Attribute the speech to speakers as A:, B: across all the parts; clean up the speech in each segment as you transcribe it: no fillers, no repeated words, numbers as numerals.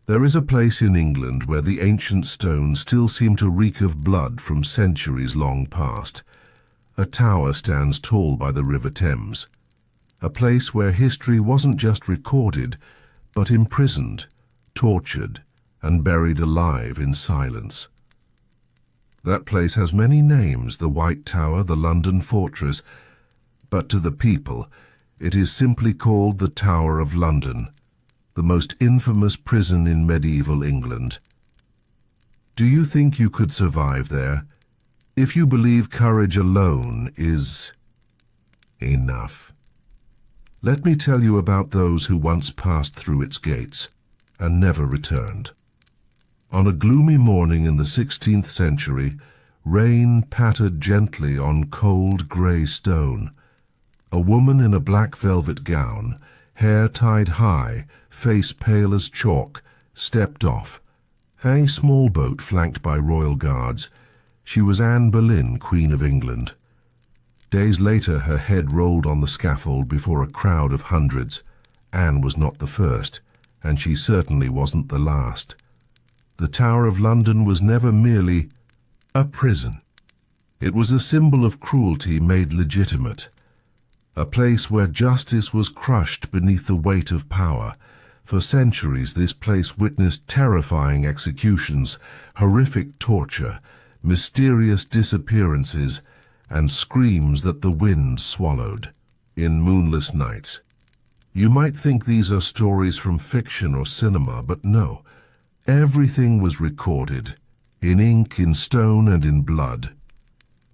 A: There is a place in England where the ancient stones still seem to reek of blood from centuries long past. A tower stands tall by the River Thames. A place where history wasn't just recorded, but imprisoned, tortured, and buried alive in silence. That place has many names, the White Tower, the London Fortress, but to the people, it is simply called the Tower of London, the most infamous prison in medieval England. Do you think you could survive there, if you believe courage alone is enough? Let me tell you about those who once passed through its gates and never returned. On a gloomy morning in the 16th century, rain pattered gently on cold grey stone. A woman in a black velvet gown, hair tied high, face pale as chalk, stepped off. A small boat flanked by royal guards. She was Anne Boleyn, Queen of England. Days later, her head rolled on the scaffold before a crowd of hundreds. Anne was not the first, and she certainly wasn't the last. The Tower of London was never merely a prison. It was a symbol of cruelty made legitimate. A place where justice was crushed beneath the weight of power. For centuries, this place witnessed terrifying executions, horrific torture, mysterious disappearances, and screams that the wind swallowed in moonless nights. You might think these are stories from fiction or cinema, but no. Everything was recorded, in ink, in stone, and in blood.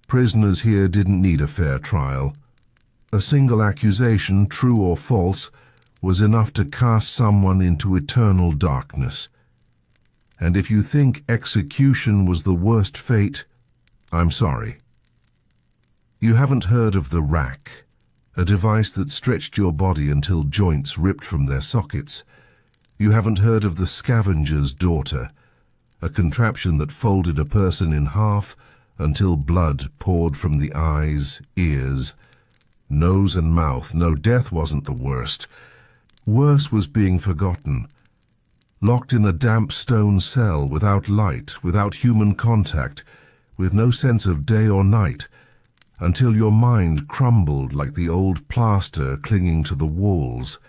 A: Prisoners here didn't need a fair trial. A single accusation, true or false, was enough to cast someone into eternal darkness. And if you think execution was the worst fate, I'm sorry. You haven't heard of the rack, a device that stretched your body until joints ripped from their sockets. You haven't heard of the scavenger's daughter, a contraption that folded a person in half until blood poured from the eyes, ears, nose and mouth. No, death wasn't the worst. Worse was being forgotten. Locked in a damp stone cell, without light, without human contact, with no sense of day or night, until your mind crumbled like the old plaster clinging to the walls.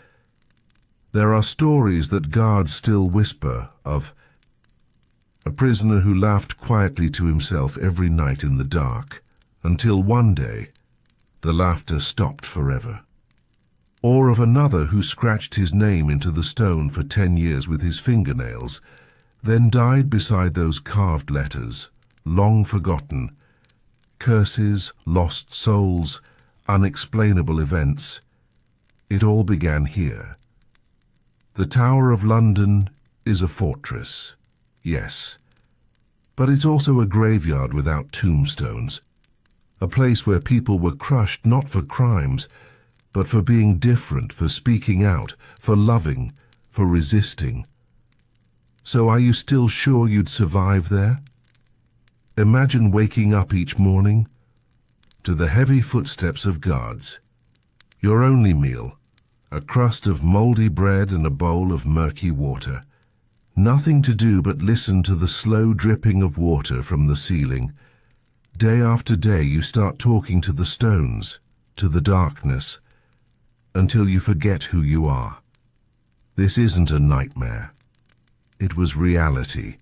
A: There are stories that guards still whisper of a prisoner who laughed quietly to himself every night in the dark, until one day the laughter stopped forever. Or of another who scratched his name into the stone for 10 years with his fingernails, then died beside those carved letters, long forgotten. Curses, lost souls, unexplainable events. It all began here. The Tower of London is a fortress, yes, but it's also a graveyard without tombstones, a place where people were crushed not for crimes, but for being different, for speaking out, for loving, for resisting. So are you still sure you'd survive there? Imagine waking up each morning to the heavy footsteps of guards. Your only meal, a crust of moldy bread and a bowl of murky water. Nothing to do but listen to the slow dripping of water from the ceiling. Day after day you start talking to the stones, to the darkness, until you forget who you are. This isn't a nightmare. It was reality.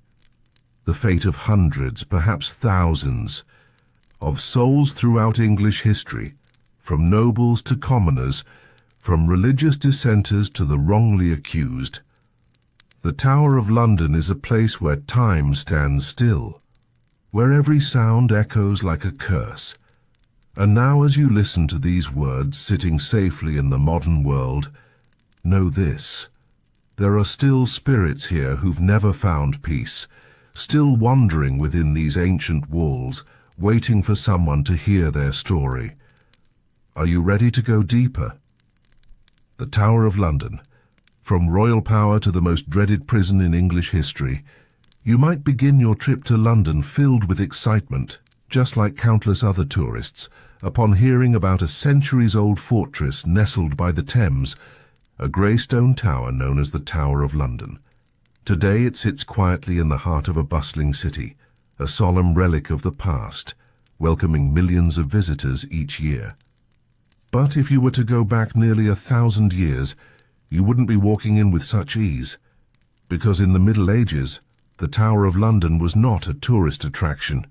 A: The fate of hundreds, perhaps thousands, of souls throughout English history, from nobles to commoners, from religious dissenters to the wrongly accused. The Tower of London is a place where time stands still, where every sound echoes like a curse. And now as you listen to these words, sitting safely in the modern world, know this: there are still spirits here who've never found peace, still wandering within these ancient walls, waiting for someone to hear their story. Are you ready to go deeper? The Tower of London, from royal power to the most dreaded prison in English history. You might begin your trip to London filled with excitement, just like countless other tourists, upon hearing about a centuries-old fortress nestled by the Thames, a grey stone tower known as the Tower of London. Today it sits quietly in the heart of a bustling city, a solemn relic of the past, welcoming millions of visitors each year. But if you were to go back nearly 1,000 years, you wouldn't be walking in with such ease, because in the Middle Ages, the Tower of London was not a tourist attraction.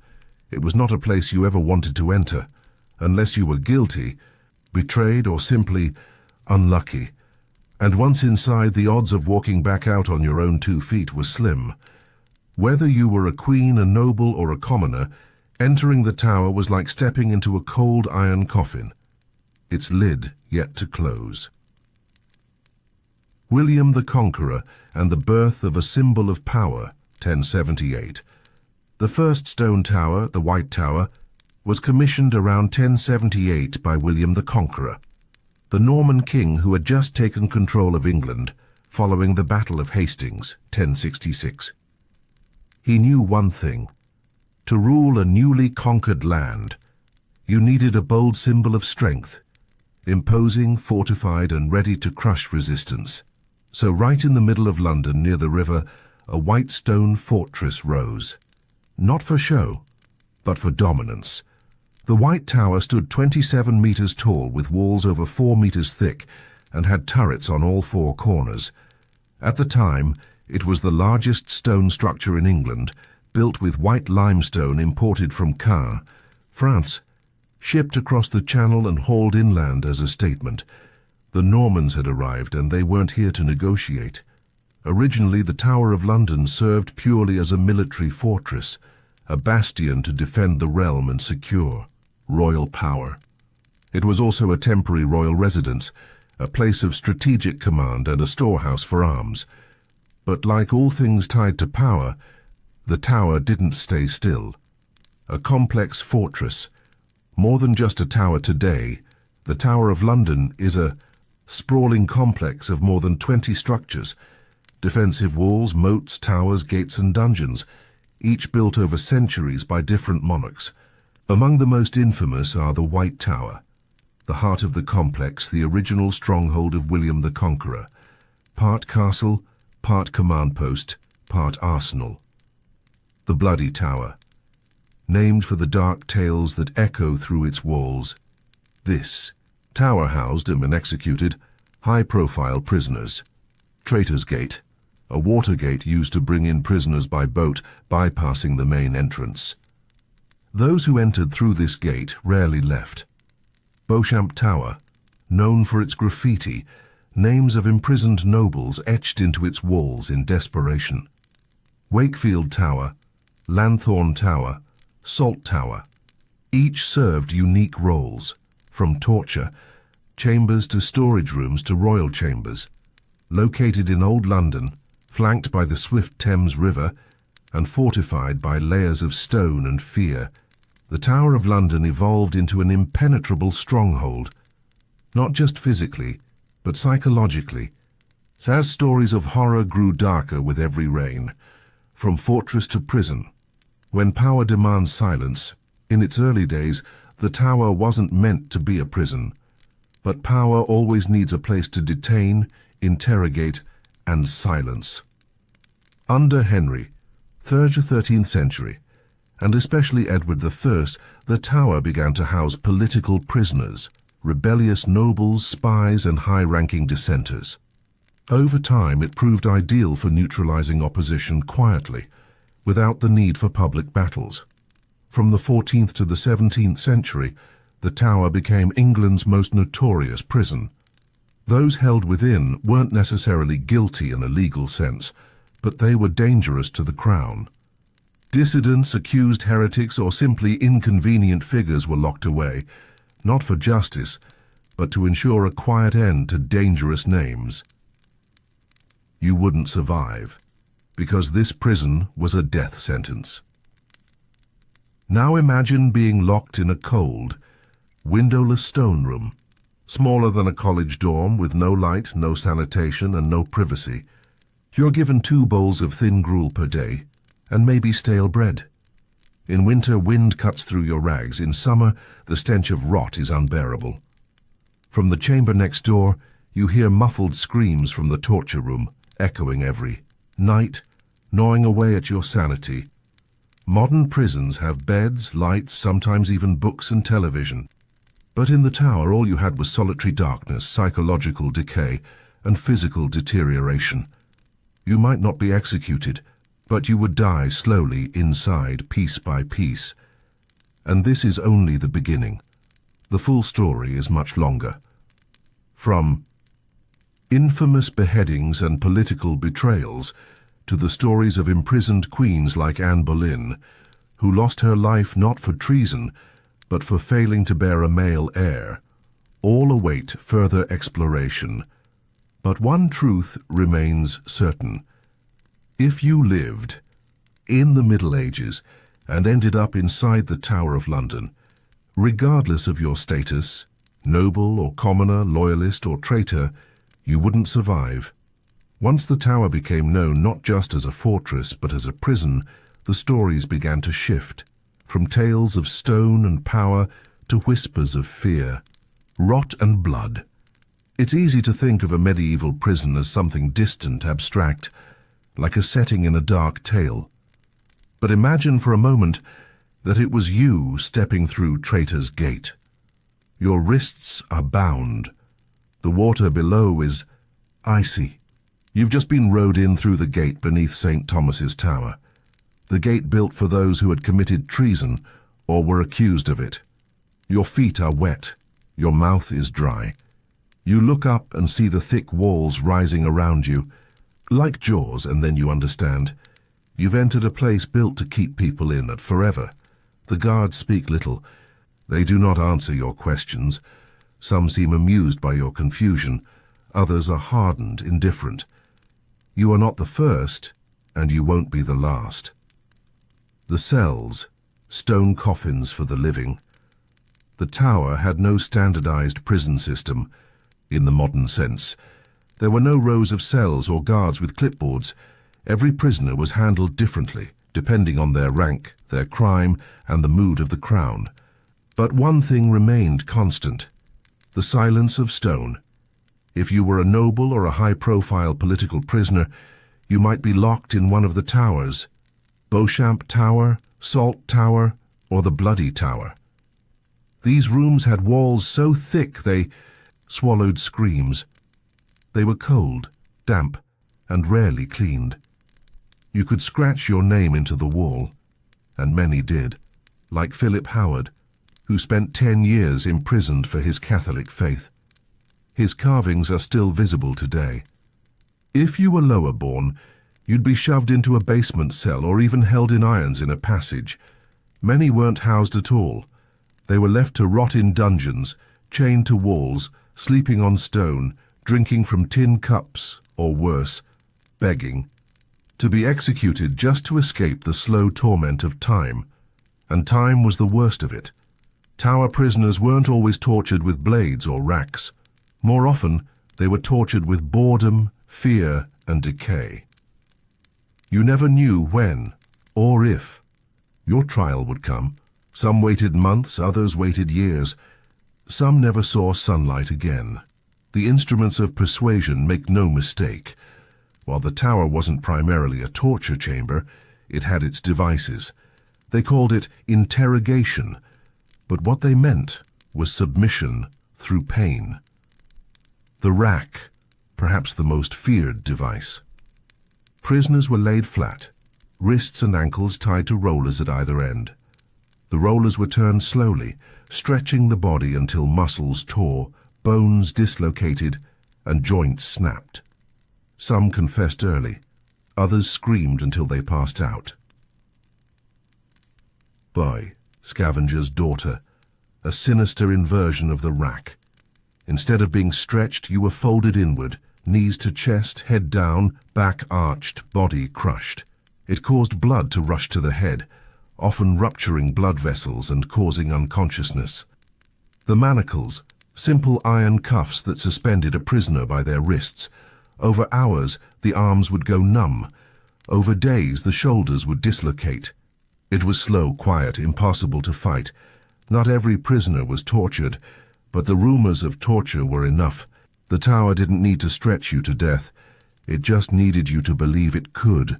A: It was not a place you ever wanted to enter, unless you were guilty, betrayed, or simply unlucky. And once inside, the odds of walking back out on your own 2 feet were slim. Whether you were a queen, a noble, or a commoner, entering the tower was like stepping into a cold iron coffin, its lid yet to close. William the Conqueror and the birth of a symbol of power, 1078. The first stone tower, the White Tower, was commissioned around 1078 by William the Conqueror, the Norman king who had just taken control of England following the Battle of Hastings, 1066. He knew one thing: to rule a newly conquered land, you needed a bold symbol of strength, imposing, fortified, and ready to crush resistance. So right in the middle of London, near the river, a white stone fortress rose. Not for show, but for dominance. The White Tower stood 27 meters tall with walls over 4 meters thick and had turrets on all 4 corners. At the time, it was the largest stone structure in England, built with white limestone imported from Caen, France, shipped across the Channel and hauled inland as a statement. The Normans had arrived and they weren't here to negotiate. Originally, the Tower of London served purely as a military fortress, a bastion to defend the realm and secure royal power. It was also a temporary royal residence, a place of strategic command and a storehouse for arms. But like all things tied to power, the tower didn't stay still. A complex fortress, more than just a tower today, the Tower of London is a sprawling complex of more than 20 structures, defensive walls, moats, towers, gates and dungeons, each built over centuries by different monarchs. Among the most infamous are the White Tower, the heart of the complex, the original stronghold of William the Conqueror, part castle, part command post, part arsenal. The Bloody Tower, named for the dark tales that echo through its walls. This tower housed and executed high-profile prisoners. Traitor's Gate, a water gate used to bring in prisoners by boat, bypassing the main entrance. Those who entered through this gate rarely left. Beauchamp Tower, known for its graffiti, names of imprisoned nobles etched into its walls in desperation. Wakefield Tower, Lanthorn Tower, Salt Tower, each served unique roles, from torture chambers to storage rooms to royal chambers. Located in Old London, flanked by the swift Thames River and fortified by layers of stone and fear, the Tower of London evolved into an impenetrable stronghold, not just physically, but psychologically, as stories of horror grew darker with every reign, from fortress to prison. When power demands silence, in its early days, the tower wasn't meant to be a prison, but power always needs a place to detain, interrogate, and silence. Under Henry, 3rd to 13th century, and especially Edward I, the tower began to house political prisoners, rebellious nobles, spies, and high-ranking dissenters. Over time, it proved ideal for neutralizing opposition quietly, without the need for public battles. From the 14th to the 17th century, the tower became England's most notorious prison. Those held within weren't necessarily guilty in a legal sense, but they were dangerous to the crown. Dissidents, accused heretics, or simply inconvenient figures were locked away, not for justice, but to ensure a quiet end to dangerous names. You wouldn't survive, because this prison was a death sentence. Now imagine being locked in a cold, windowless stone room, smaller than a college dorm with no light, no sanitation, and no privacy. You're given 2 bowls of thin gruel per day, and maybe stale bread. In winter, wind cuts through your rags. In summer, the stench of rot is unbearable. From the chamber next door, you hear muffled screams from the torture room, echoing every night, gnawing away at your sanity. Modern prisons have beds, lights, sometimes even books and television. But in the tower, all you had was solitary darkness, psychological decay, and physical deterioration. You might not be executed, but you would die slowly inside, piece by piece. And this is only the beginning. The full story is much longer. From infamous beheadings and political betrayals to the stories of imprisoned queens like Anne Boleyn, who lost her life not for treason, but for failing to bear a male heir, all await further exploration. But one truth remains certain. If you lived in the Middle Ages and ended up inside the Tower of London, regardless of your status, noble or commoner, loyalist or traitor, you wouldn't survive. Once the tower became known not just as a fortress but as a prison, the stories began to shift, from tales of stone and power to whispers of fear, rot and blood. It's easy to think of a medieval prison as something distant, abstract, like a setting in a dark tale. But imagine for a moment that it was you stepping through Traitor's Gate. Your wrists are bound. The water below is icy. You've just been rowed in through the gate beneath St. Thomas's Tower, the gate built for those who had committed treason or were accused of it. Your feet are wet. Your mouth is dry. You look up and see the thick walls rising around you, like jaws, and then you understand. You've entered a place built to keep people in at forever. The guards speak little. They do not answer your questions. Some seem amused by your confusion. Others are hardened, indifferent. You are not the first, and you won't be the last. The cells, stone coffins for the living. The tower had no standardized prison system, in the modern sense. There were no rows of cells or guards with clipboards. Every prisoner was handled differently, depending on their rank, their crime, and the mood of the crown. But one thing remained constant: the silence of stone. If you were a noble or a high-profile political prisoner, you might be locked in one of the towers: Beauchamp Tower, Salt Tower, or the Bloody Tower. These rooms had walls so thick they swallowed screams. They were cold, damp, and rarely cleaned. You could scratch your name into the wall, and many did, like Philip Howard, who spent 10 years imprisoned for his Catholic faith. His carvings are still visible today. If you were lower-born, you'd be shoved into a basement cell or even held in irons in a passage. Many weren't housed at all. They were left to rot in dungeons, chained to walls, sleeping on stone, drinking from tin cups, or worse, begging. To be executed just to escape the slow torment of time. And time was the worst of it. Tower prisoners weren't always tortured with blades or racks. More often, they were tortured with boredom, fear, and decay. You never knew when, or if, your trial would come. Some waited months, others waited years. Some never saw sunlight again. The instruments of persuasion make no mistake. While the tower wasn't primarily a torture chamber, it had its devices. They called it interrogation, but what they meant was submission through pain. The rack, perhaps the most feared device. Prisoners were laid flat, wrists and ankles tied to rollers at either end. The rollers were turned slowly, stretching the body until muscles tore, bones dislocated, and joints snapped. Some confessed early. Others screamed until they passed out. Boy, Scavenger's daughter, a sinister inversion of the rack. Instead of being stretched, you were folded inward, knees to chest, head down, back arched, body crushed. It caused blood to rush to the head, often rupturing blood vessels and causing unconsciousness. The manacles, simple iron cuffs that suspended a prisoner by their wrists. Over hours, the arms would go numb. Over days, the shoulders would dislocate. It was slow, quiet, impossible to fight. Not every prisoner was tortured, but the rumors of torture were enough. The tower didn't need to stretch you to death. It just needed you to believe it could.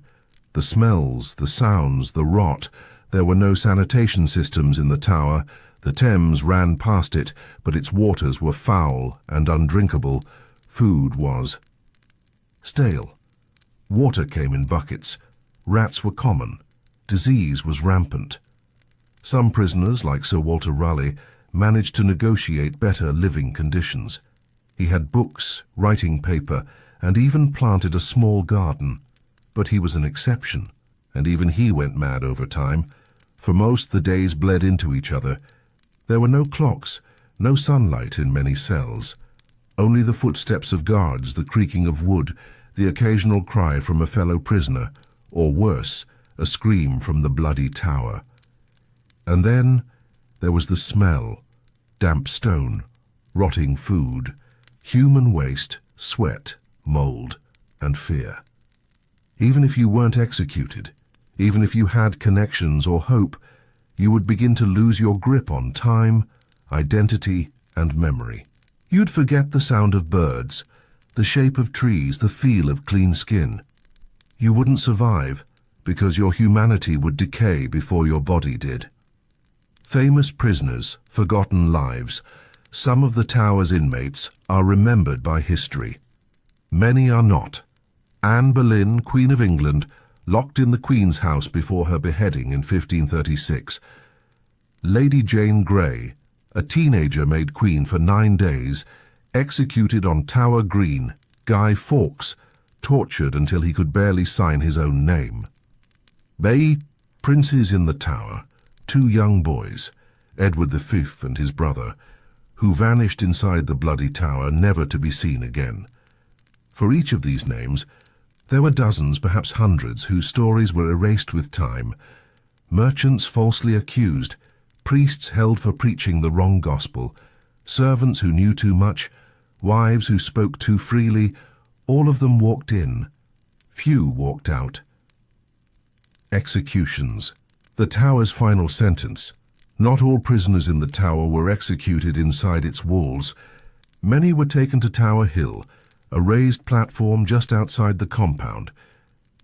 A: The smells, the sounds, the rot. There were no sanitation systems in the tower. The Thames ran past it, but its waters were foul and undrinkable. Food was stale. Water came in buckets. Rats were common. Disease was rampant. Some prisoners, like Sir Walter Raleigh, managed to negotiate better living conditions. He had books, writing paper, and even planted a small garden. But he was an exception, and even he went mad over time. For most, the days bled into each other. There were no clocks, no sunlight in many cells. Only the footsteps of guards, the creaking of wood, the occasional cry from a fellow prisoner, or worse, a scream from the bloody tower. And then there was the smell, damp stone, rotting food, human waste, sweat, mold, and fear. Even if you weren't executed, even if you had connections or hope, you would begin to lose your grip on time, identity, and memory. You'd forget the sound of birds, the shape of trees, the feel of clean skin. You wouldn't survive because your humanity would decay before your body did. Famous prisoners, forgotten lives. Some of the tower's inmates are remembered by history. Many are not. Anne Boleyn, Queen of England, locked in the Queen's house before her beheading in 1536. Lady Jane Grey, a teenager made queen for 9 days, executed on Tower Green. Guy Fawkes, tortured until he could barely sign his own name. They, princes in the Tower, 2 young boys, Edward V and his brother, who vanished inside the bloody tower, never to be seen again. For each of these names, there were dozens, perhaps hundreds, whose stories were erased with time. Merchants falsely accused, priests held for preaching the wrong gospel, servants who knew too much, wives who spoke too freely. All of them walked in. Few walked out. Executions. The tower's final sentence. Not all prisoners in the tower were executed inside its walls. Many were taken to Tower Hill, a raised platform just outside the compound.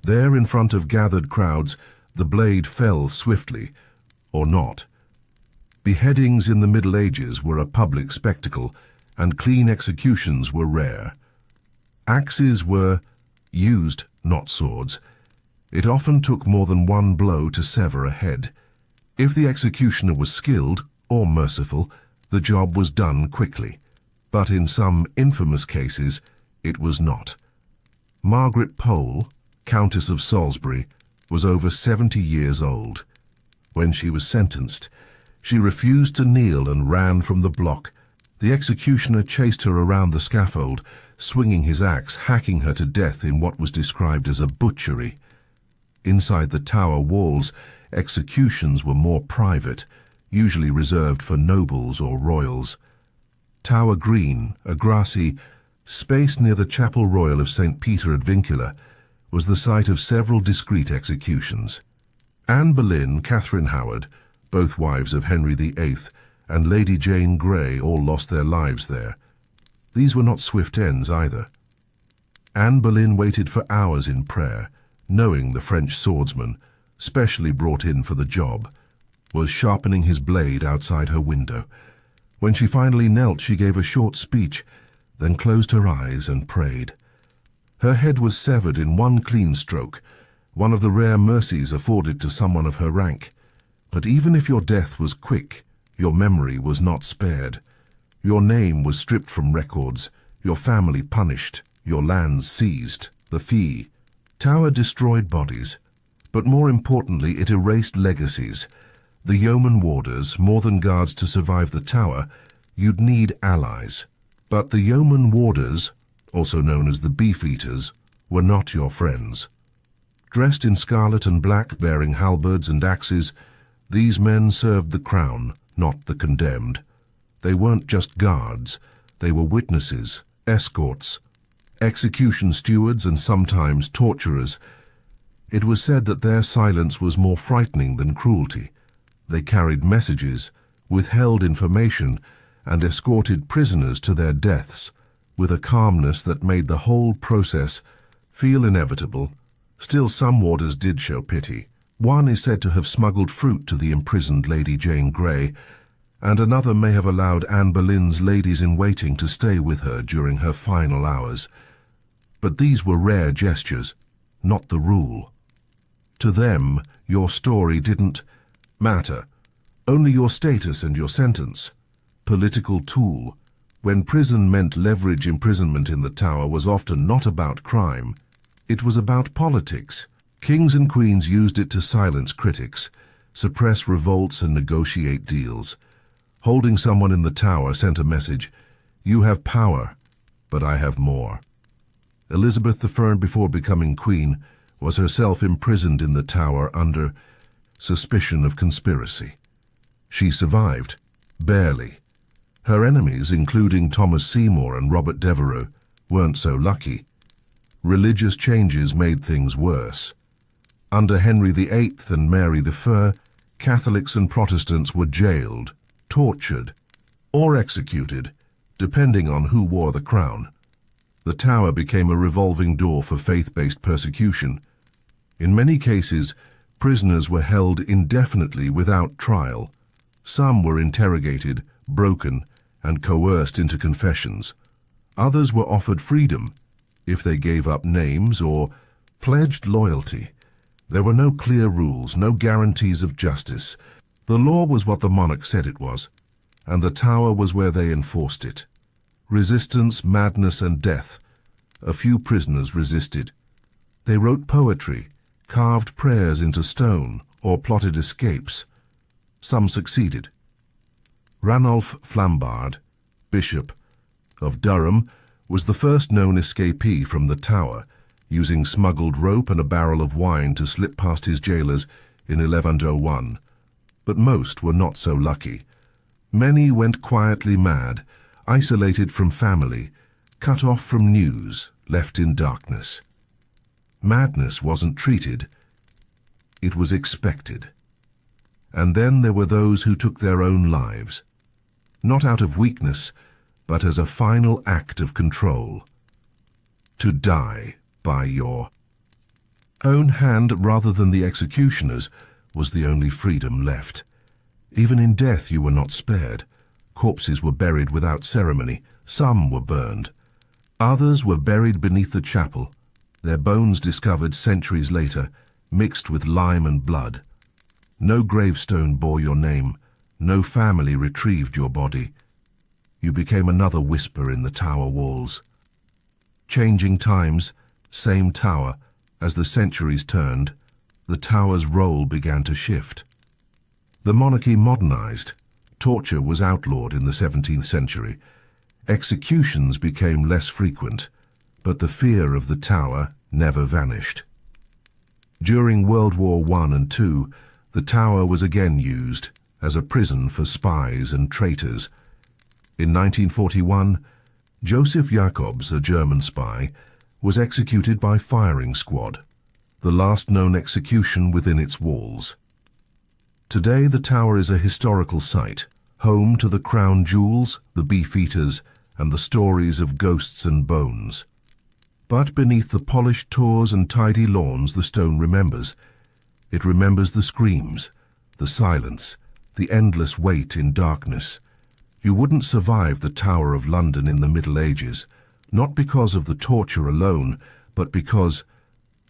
A: There, in front of gathered crowds, the blade fell swiftly, or not. Beheadings in the Middle Ages were a public spectacle, and clean executions were rare. Axes were used, not swords. It often took more than one blow to sever a head. If the executioner was skilled or merciful, the job was done quickly. But in some infamous cases, it was not. Margaret Pole, Countess of Salisbury, was over 70 years old. When she was sentenced, she refused to kneel and ran from the block. The executioner chased her around the scaffold, swinging his axe, hacking her to death in what was described as a butchery. Inside the tower walls, executions were more private, usually reserved for nobles or royals. Tower Green, a grassy space near the Chapel Royal of St. Peter ad Vincula, was the site of several discreet executions. Anne Boleyn, Catherine Howard, both wives of Henry VIII, and Lady Jane Grey all lost their lives there. These were not swift ends either. Anne Boleyn waited for hours in prayer, knowing the French swordsman, specially brought in for the job, was sharpening his blade outside her window. When she finally knelt, she gave a short speech, then closed her eyes and prayed. Her head was severed in one clean stroke, one of the rare mercies afforded to someone of her rank. But even if your death was quick, your memory was not spared. Your name was stripped from records, your family punished, your lands seized, the fee. Tower destroyed bodies, but more importantly it erased legacies. The yeoman warders, more than guards to survive the tower, you'd need allies. But the yeoman warders, also known as the beef-eaters, were not your friends. Dressed in scarlet and black, bearing halberds and axes, these men served the crown, not the condemned. They weren't just guards, they were witnesses, escorts, execution stewards, and sometimes torturers. It was said that their silence was more frightening than cruelty. They carried messages, withheld information, and escorted prisoners to their deaths with a calmness that made the whole process feel inevitable, still some warders did show pity. One is said to have smuggled fruit to the imprisoned Lady Jane Grey, and another may have allowed Anne Boleyn's ladies-in-waiting to stay with her during her final hours. But these were rare gestures, not the rule. To them, your story didn't matter, only your status and your sentence. Political tool. When prison meant leverage, imprisonment in the Tower was often not about crime. It was about politics. Kings and queens used it to silence critics, suppress revolts and negotiate deals. Holding someone in the Tower sent a message: you have power, but I have more. Elizabeth I, before becoming queen, was herself imprisoned in the Tower under suspicion of conspiracy. She survived, barely. Her enemies, including Thomas Seymour and Robert Devereux, weren't so lucky. Religious changes made things worse. Under Henry VIII and Mary I, Catholics and Protestants were jailed, tortured, or executed, depending on who wore the crown. The Tower became a revolving door for faith-based persecution. In many cases, prisoners were held indefinitely without trial. Some were interrogated, broken, and coerced into confessions. Others were offered freedom if they gave up names or pledged loyalty. There were no clear rules, no guarantees of justice. The law was what the monarch said it was, and the Tower was where they enforced it. Resistance, madness, and death. A few prisoners resisted. They wrote poetry, carved prayers into stone, or plotted escapes. Some succeeded. Ranulph Flambard, Bishop of Durham, was the first known escapee from the Tower, using smuggled rope and a barrel of wine to slip past his jailers in 1101. But most were not so lucky. Many went quietly mad, isolated from family, cut off from news, left in darkness. Madness wasn't treated, it was expected. And then there were those who took their own lives, not out of weakness, but as a final act of control. To die by your own hand rather than the executioner's was the only freedom left. Even in death you were not spared. Corpses were buried without ceremony. Some were burned. Others were buried beneath the chapel, their bones discovered centuries later, mixed with lime and blood. No gravestone bore your name. No family retrieved your body. You became another whisper in the Tower walls. Changing times, same Tower. As the centuries turned, the Tower's role began to shift. The monarchy modernized. Torture was outlawed in the 17th century. Executions became less frequent, but the fear of the Tower never vanished. During World War I and II, the Tower was again used as a prison for spies and traitors. In 1941, Joseph Jacobs, a German spy, was executed by firing squad, the last known execution within its walls. Today, the Tower is a historical site, home to the crown jewels, the beefeaters, and the stories of ghosts and bones. But beneath the polished tors and tidy lawns, the stone remembers. It remembers the screams, the silence, the endless wait in darkness. You wouldn't survive the Tower of London in the Middle Ages, not because of the torture alone, but because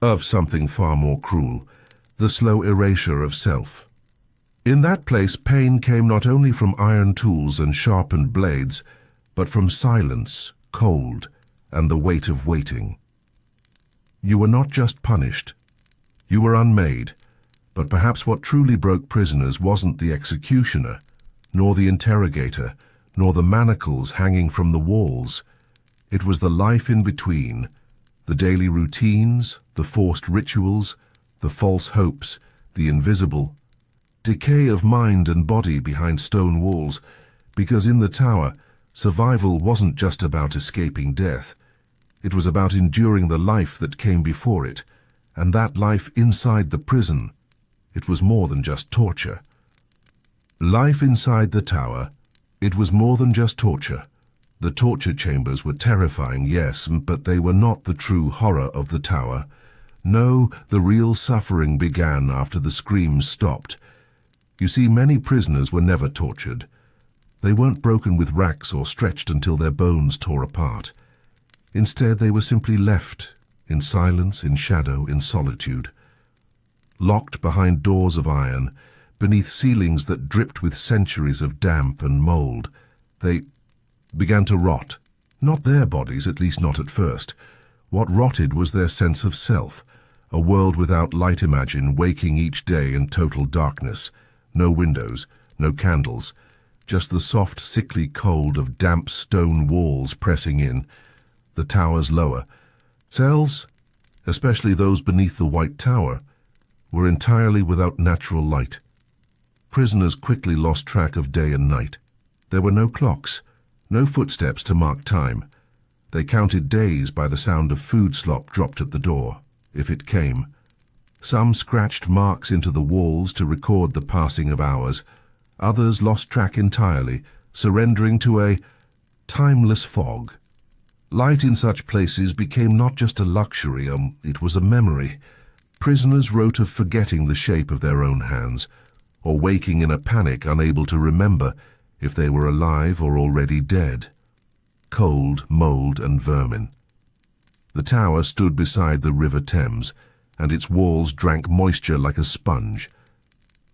A: of something far more cruel, the slow erasure of self. In that place, pain came not only from iron tools and sharpened blades, but from silence, cold, and the weight of waiting. You were not just punished. You were unmade, but perhaps what truly broke prisoners wasn't the executioner, nor the interrogator, nor the manacles hanging from the walls. It was the life in between, the daily routines, the forced rituals, the false hopes, the invisible decay of mind and body behind stone walls, because in the Tower, survival wasn't just about escaping death. It was about enduring the life that came before it, and that life inside the prison. It was more than just torture. Life inside the Tower, it was more than just torture. The torture chambers were terrifying, yes, but they were not the true horror of the tower. No, the real suffering began after the screams stopped. You see, many prisoners were never tortured. They weren't broken with racks or stretched until their bones tore apart. Instead, they were simply left, in silence, in shadow, in solitude. Locked behind doors of iron, beneath ceilings that dripped with centuries of damp and mold, they began to rot. Not their bodies, at least not at first. What rotted was their sense of self, a world without light. Imagine waking each day in total darkness. No windows, no candles, just the soft, sickly cold of damp stone walls pressing in. The towers lower. Cells, especially those beneath the White Tower, were entirely without natural light. Prisoners quickly lost track of day and night. There were no clocks, no footsteps to mark time. They counted days by the sound of food slop dropped at the door, if it came. Some scratched marks into the walls to record the passing of hours. Others lost track entirely, surrendering to a timeless fog. Light in such places became not just a luxury, it was a memory. Prisoners wrote of forgetting the shape of their own hands, or waking in a panic unable to remember if they were alive or already dead. Cold, mold, and vermin. The tower stood beside the River Thames, and its walls drank moisture like a sponge.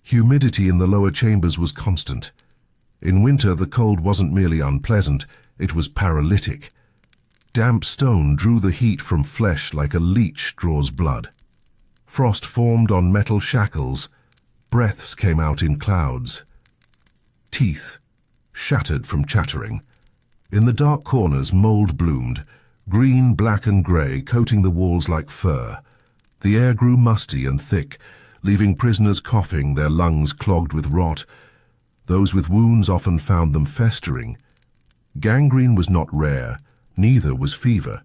A: Humidity in the lower chambers was constant. In winter, the cold wasn't merely unpleasant, it was paralytic. Damp stone drew the heat from flesh like a leech draws blood. Frost formed on metal shackles. Breaths came out in clouds. Teeth shattered from chattering. In the dark corners, mold bloomed, green, black, and grey, coating the walls like fur. The air grew musty and thick, leaving prisoners coughing, their lungs clogged with rot. Those with wounds often found them festering. Gangrene was not rare, neither was fever.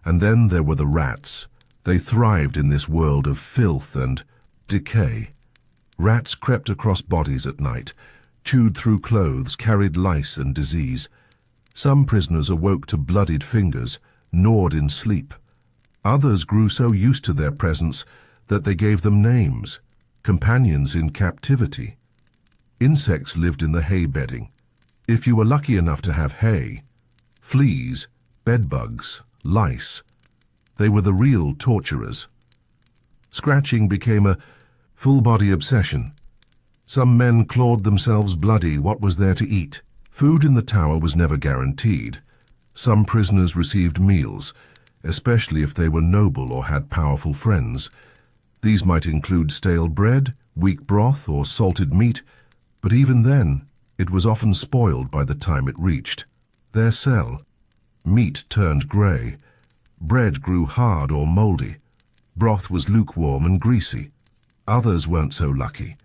A: And then there were the rats. They thrived in this world of filth and decay. Rats crept across bodies at night, chewed through clothes, carried lice and disease. Some prisoners awoke to bloodied fingers, gnawed in sleep. Others grew so used to their presence that they gave them names, companions in captivity. Insects lived in the hay bedding. If you were lucky enough to have hay, fleas, bedbugs, lice, they were the real torturers. Scratching became a full-body obsession. Some men clawed themselves bloody. What was there to eat? Food in the tower was never guaranteed. Some prisoners received meals, especially if they were noble or had powerful friends. These might include stale bread, weak broth, or salted meat, but even then, it was often spoiled by the time it reached their cell. Meat turned grey. Bread grew hard or mouldy. Broth was lukewarm and greasy. Others weren't so lucky.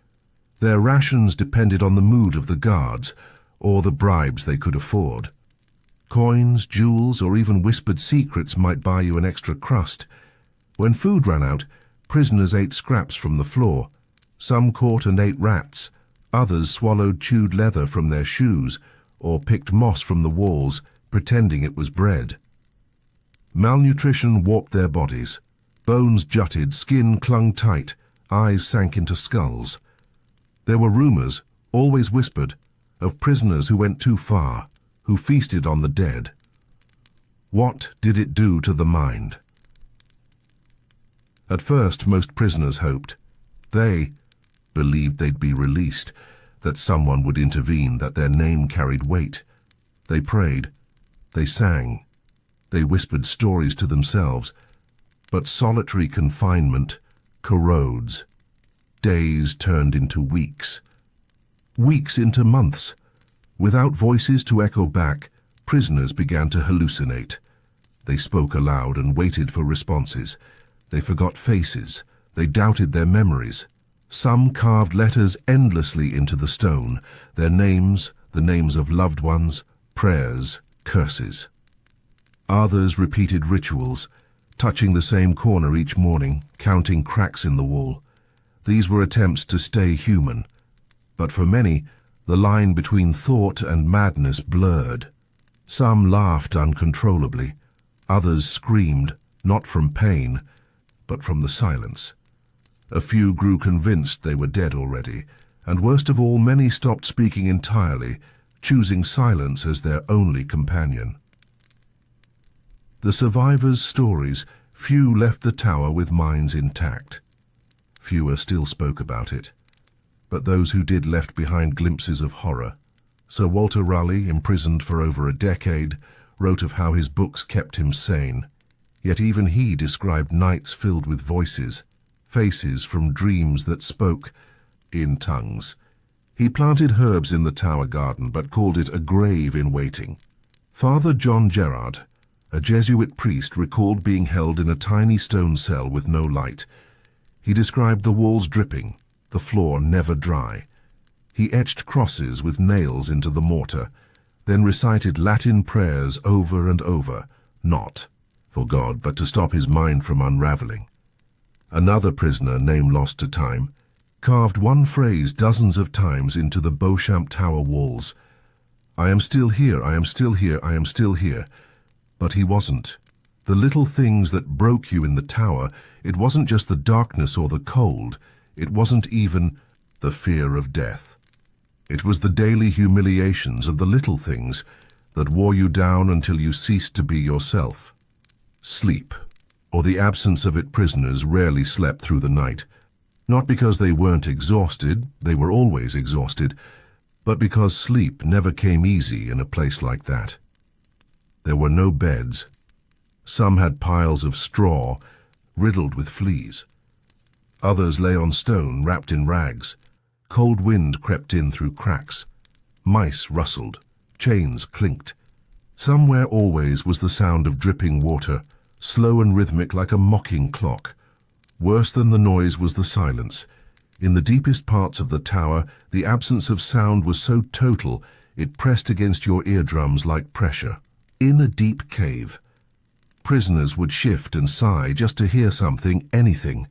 A: Their rations depended on the mood of the guards, or the bribes they could afford. Coins, jewels, or even whispered secrets might buy you an extra crust. When food ran out, prisoners ate scraps from the floor. Some caught and ate rats. Others swallowed chewed leather from their shoes, or picked moss from the walls, pretending it was bread. Malnutrition warped their bodies. Bones jutted, skin clung tight, eyes sank into skulls. There were rumors, always whispered, of prisoners who went too far, who feasted on the dead. What did it do to the mind? At first, most prisoners hoped. They believed they'd be released, that someone would intervene, that their name carried weight. They prayed. They sang. They whispered stories to themselves. But solitary confinement corrodes. Days turned into weeks. Weeks into months. Without voices to echo back, prisoners began to hallucinate. They spoke aloud and waited for responses. They forgot faces. They doubted their memories. Some carved letters endlessly into the stone, their names, the names of loved ones, prayers, curses. Others repeated rituals, touching the same corner each morning, counting cracks in the wall. These were attempts to stay human. But for many, the line between thought and madness blurred. Some laughed uncontrollably. Others screamed, not from pain, but from the silence. A few grew convinced they were dead already, and worst of all, many stopped speaking entirely, choosing silence as their only companion. The survivors' stories, few left the tower with minds intact. Fewer still spoke about it. But those who did left behind glimpses of horror. Sir Walter Raleigh, imprisoned for over a decade, wrote of how his books kept him sane. Yet even he described nights filled with voices, faces from dreams that spoke in tongues. He planted herbs in the tower garden, but called it a grave in waiting. Father John Gerard, a Jesuit priest, recalled being held in a tiny stone cell with no light. He described the walls dripping, the floor never dry. He etched crosses with nails into the mortar, then recited Latin prayers over and over, not for God, but to stop his mind from unraveling. Another prisoner, name lost to time, carved one phrase dozens of times into the Beauchamp Tower walls. I am still here, I am still here, I am still here. But he wasn't. The little things that broke you in the tower, it wasn't just the darkness or the cold, it wasn't even the fear of death. It was the daily humiliations of the little things that wore you down until you ceased to be yourself. Sleep, or the absence of it. Prisoners rarely slept through the night. Not because they weren't exhausted, they were always exhausted, but because sleep never came easy in a place like that. There were no beds. Some had piles of straw, riddled with fleas. Others lay on stone, wrapped in rags. Cold wind crept in through cracks. Mice rustled. Chains clinked. Somewhere always was the sound of dripping water, slow and rhythmic like a mocking clock. Worse than the noise was the silence. In the deepest parts of the tower, the absence of sound was so total it pressed against your eardrums like pressure. In a deep cave, prisoners would shift and sigh just to hear something, anything.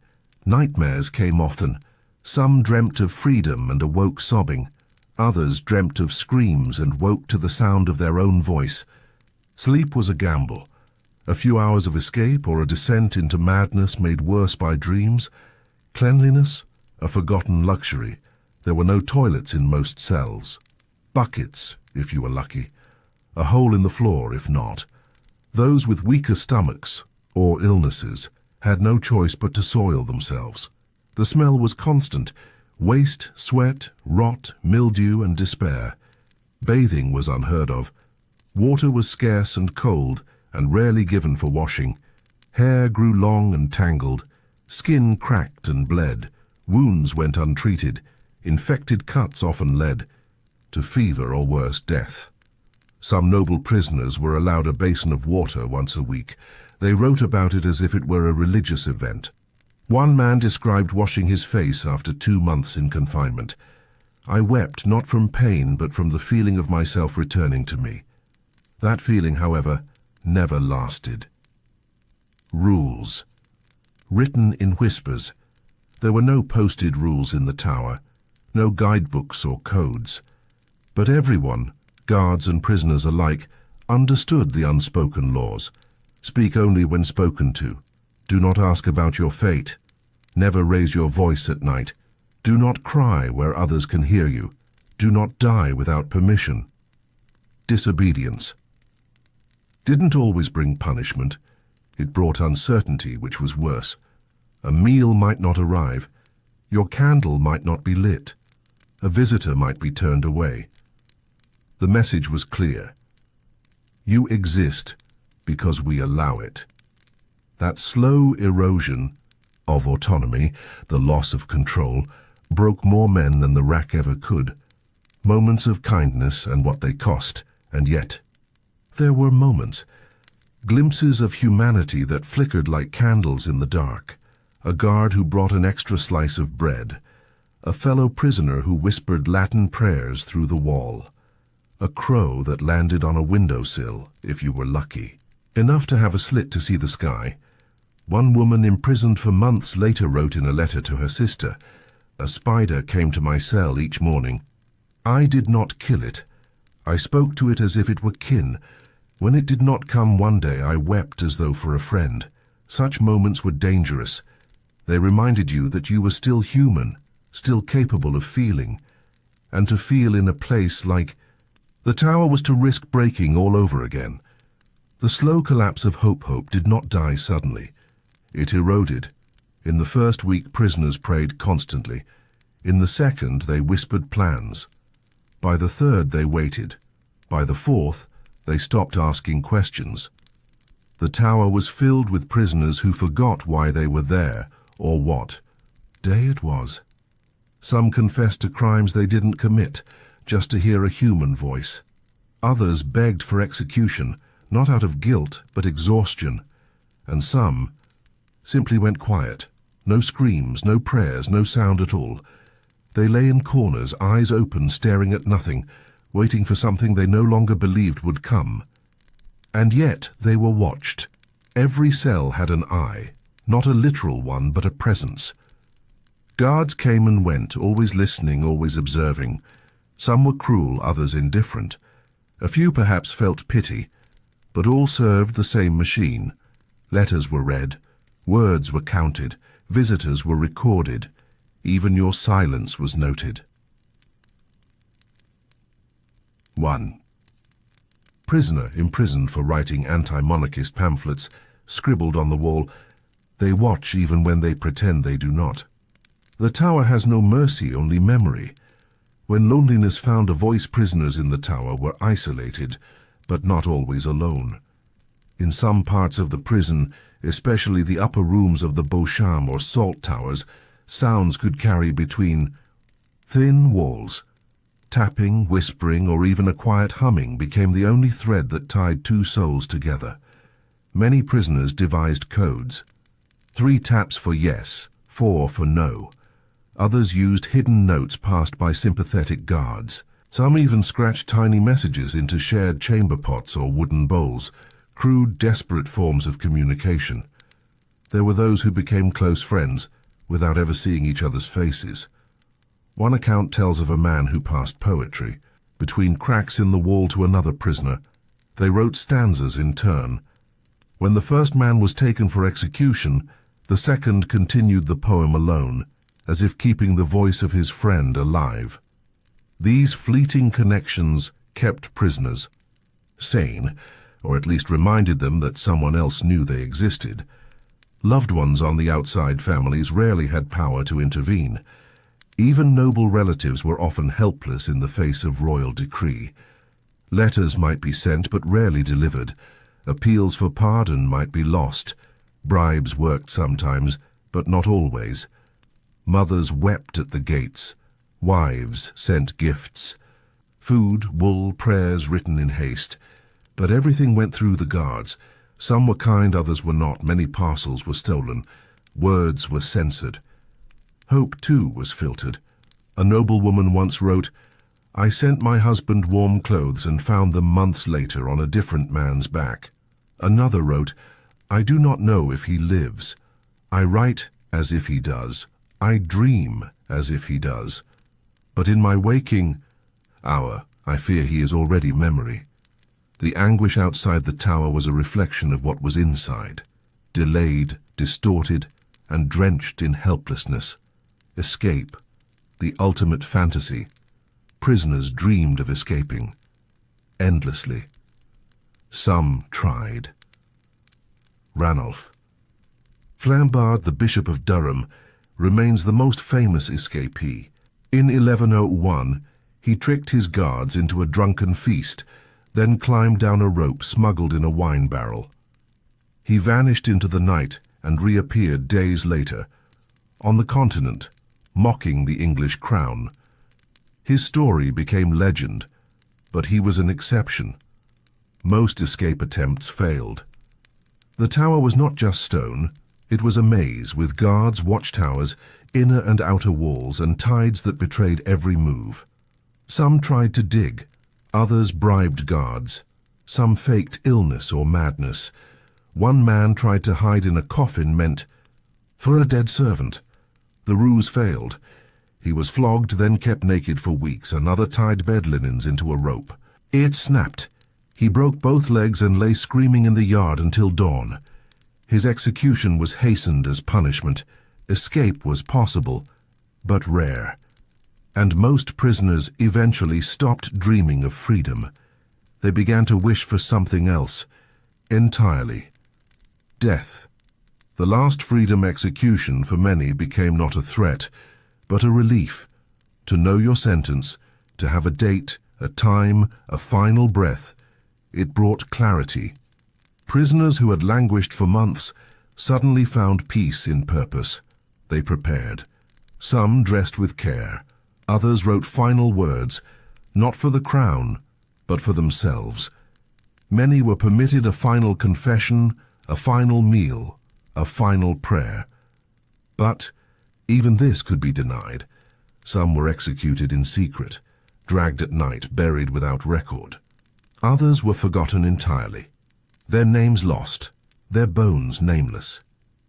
A: Nightmares came often. Some dreamt of freedom and awoke sobbing. Others dreamt of screams and woke to the sound of their own voice. Sleep was a gamble. A few hours of escape or a descent into madness made worse by dreams. Cleanliness, a forgotten luxury. There were no toilets in most cells. Buckets, if you were lucky. A hole in the floor, if not. Those with weaker stomachs or illnesses had no choice but to soil themselves. The smell was constant: waste, sweat, rot, mildew, and despair. Bathing was unheard of. Water was scarce and cold, and rarely given for washing. Hair grew long and tangled. Skin cracked and bled. Wounds went untreated. Infected cuts often led to fever or worse, death. Some noble prisoners were allowed a basin of water once a week. They wrote about it as if it were a religious event. One man described washing his face after 2 months in confinement. I wept not from pain, but from the feeling of myself returning to me. That feeling, however, never lasted. Rules. Written in whispers. There were no posted rules in the tower, no guidebooks or codes. But everyone, guards and prisoners alike, understood the unspoken laws. Speak only when spoken to. Do not ask about your fate. Never raise your voice at night. Do not cry where others can hear you. Do not die without permission. Disobedience didn't always bring punishment. It brought uncertainty, which was worse. A meal might not arrive. Your candle might not be lit. A visitor might be turned away. The message was clear. You exist because we allow it. That slow erosion of autonomy, the loss of control, broke more men than the rack ever could. Moments of kindness and what they cost, and yet there were moments, glimpses of humanity that flickered like candles in the dark. A guard who brought an extra slice of bread. A fellow prisoner who whispered Latin prayers through the wall. A crow that landed on a windowsill, if you were lucky. Enough to have a slit to see the sky. One woman imprisoned for months later wrote in a letter to her sister, "A spider came to my cell each morning. I did not kill it. I spoke to it as if it were kin. When it did not come one day, I wept as though for a friend. Such moments were dangerous. They reminded you that you were still human, still capable of feeling, and to feel in a place like... The tower was to risk breaking all over again. The slow collapse of Hope did not die suddenly. It eroded. In the first week, prisoners prayed constantly. In the second, they whispered plans. By the third, they waited. By the fourth, they stopped asking questions. The tower was filled with prisoners who forgot why they were there, or what day it was. Some confessed to crimes they didn't commit, just to hear a human voice. Others begged for execution, not out of guilt, but exhaustion. And some simply went quiet. No screams, no prayers, no sound at all. They lay in corners, eyes open, staring at nothing, waiting for something they no longer believed would come. And yet they were watched. Every cell had an eye, not a literal one, but a presence. Guards came and went, always listening, always observing. Some were cruel, others indifferent. A few perhaps felt pity, but all served the same machine. Letters were read, words were counted, visitors were recorded. Even your silence was noted. 1. Prisoner imprisoned for writing anti-monarchist pamphlets, scribbled on the wall, "They watch even when they pretend they do not." The tower has no mercy, only memory. When loneliness found a voice, prisoners in the tower were isolated, but not always alone. In some parts of the prison, especially the upper rooms of the Beauchamp or Salt Towers, sounds could carry between thin walls. Tapping, whispering, or even a quiet humming became the only thread that tied two souls together. Many prisoners devised codes. 3 taps for yes, 4 for no. Others used hidden notes passed by sympathetic guards. Some even scratched tiny messages into shared chamber pots or wooden bowls, crude, desperate forms of communication. There were those who became close friends without ever seeing each other's faces. One account tells of a man who passed poetry. Between cracks in the wall to another prisoner, they wrote stanzas in turn. When the first man was taken for execution, the second continued the poem alone, as if keeping the voice of his friend alive. These fleeting connections kept prisoners sane, or at least reminded them that someone else knew they existed. Loved ones on the outside, families rarely had power to intervene. Even noble relatives were often helpless in the face of royal decree. Letters might be sent but rarely delivered. Appeals for pardon might be lost. Bribes worked sometimes, but not always. Mothers wept at the gates. Wives sent gifts. Food, wool, prayers written in haste. But everything went through the guards. Some were kind, others were not. Many parcels were stolen. Words were censored. Hope, too, was filtered. A noblewoman once wrote, "I sent my husband warm clothes and found them months later on a different man's back." Another wrote, "I do not know if he lives. I write as if he does. I dream as if he does. But in my waking hour, I fear he is already memory." The anguish outside the tower was a reflection of what was inside, delayed, distorted, and drenched in helplessness. Escape, the ultimate fantasy. Prisoners dreamed of escaping, endlessly. Some tried. Ranulph. Flambard, the Bishop of Durham, remains the most famous escapee. In 1101, he tricked his guards into a drunken feast, then climbed down a rope smuggled in a wine barrel. He vanished into the night and reappeared days later, on the continent, mocking the English crown. His story became legend, but he was an exception. Most escape attempts failed. The tower was not just stone, it was a maze with guards, watchtowers, inner and outer walls, and tides that betrayed every move. Some tried to dig, others bribed guards. Some faked illness or madness. One man tried to hide in a coffin meant for a dead servant. The ruse failed. He was flogged, then kept naked for weeks. Another tied bed linens into a rope. It snapped. He broke both legs and lay screaming in the yard until dawn. His execution was hastened as punishment. Escape was possible, but rare. And most prisoners eventually stopped dreaming of freedom. They began to wish for something else, entirely. Death. The last freedom execution for many became not a threat, but a relief. To know your sentence, to have a date, a time, a final breath, it brought clarity. Prisoners who had languished for months suddenly found peace in purpose. They prepared. Some dressed with care. Others wrote final words, not for the crown, but for themselves. Many were permitted a final confession, a final meal, a final prayer. But even this could be denied. Some were executed in secret, dragged at night, buried without record. Others were forgotten entirely. Their names lost, their bones nameless.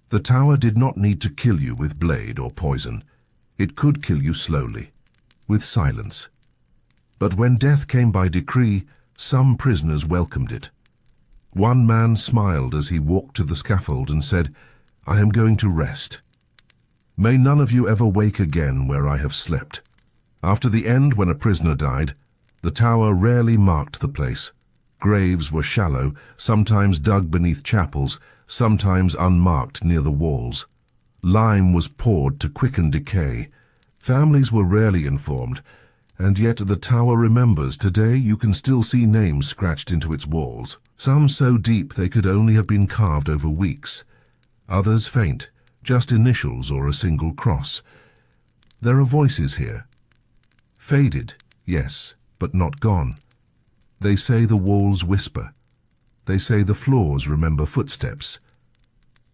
A: The tower did not need to kill you with blade or poison. It could kill you slowly, with silence. But when death came by decree, some prisoners welcomed it. One man smiled as he walked to the scaffold and said, "I am going to rest. May none of you ever wake again where I have slept." After the end, when a prisoner died, the tower rarely marked the place. Graves were shallow, sometimes dug beneath chapels, sometimes unmarked near the walls. Lime was poured to quicken decay. Families were rarely informed, and yet the tower remembers. Today you can still see names scratched into its walls, some so deep they could only have been carved over weeks. Others faint, just initials or a single cross. There are voices here. Faded, yes, but not gone. They say the walls whisper. They say the floors remember footsteps.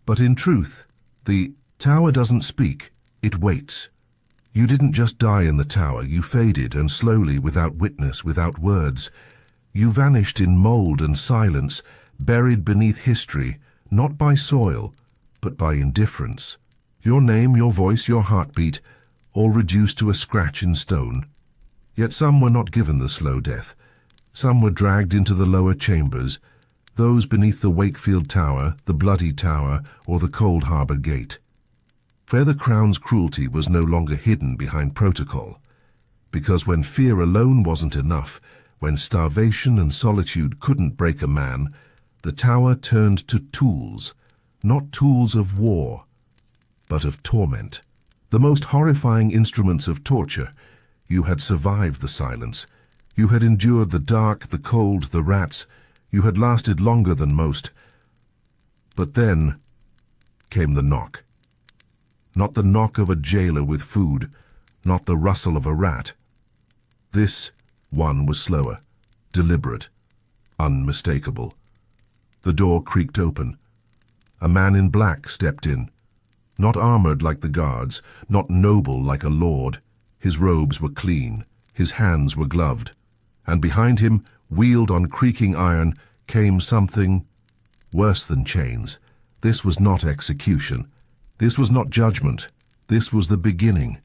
A: But in truth, the tower doesn't speak, it waits. You didn't just die in the tower, you faded, and slowly, without witness, without words. You vanished in mold and silence, buried beneath history, not by soil, but by indifference. Your name, your voice, your heartbeat, all reduced to a scratch in stone. Yet some were not given the slow death. Some were dragged into the lower chambers, those beneath the Wakefield Tower, the Bloody Tower, or the Cold Harbour Gate, where the Crown's cruelty was no longer hidden behind protocol. Because when fear alone wasn't enough, when starvation and solitude couldn't break a man, the Tower turned to tools, not tools of war, but of torment. The most horrifying instruments of torture. You had survived the silence. You had endured the dark, the cold, the rats. You had lasted longer than most. But then came the knock. Not the knock of a jailer with food, not the rustle of a rat. This one was slower, deliberate, unmistakable. The door creaked open. A man in black stepped in, not armored like the guards, not noble like a lord. His robes were clean, his hands were gloved, and behind him, wheeled on creaking iron, came something worse than chains. This was not execution. This was not judgment. This was the beginning.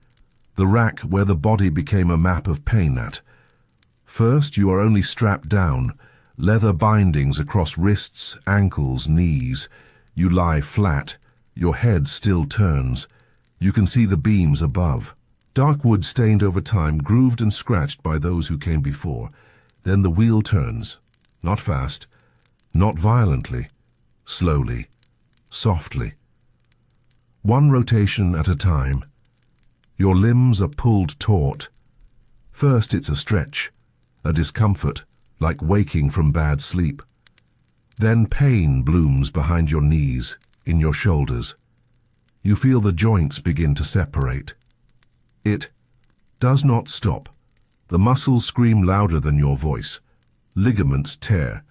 A: The rack where the body became a map of pain at. First, you are only strapped down, leather bindings across wrists, ankles, knees. You lie flat. Your head still turns. You can see the beams above. Dark wood stained over time, grooved and scratched by those who came before. Then the wheel turns. Not fast, not violently, slowly, softly. One rotation at a time. Your limbs are pulled taut. First it's a stretch, a discomfort, like waking from bad sleep. Then pain blooms behind your knees, in your shoulders. You feel the joints begin to separate. It does not stop. The muscles scream louder than your voice. Ligaments tear.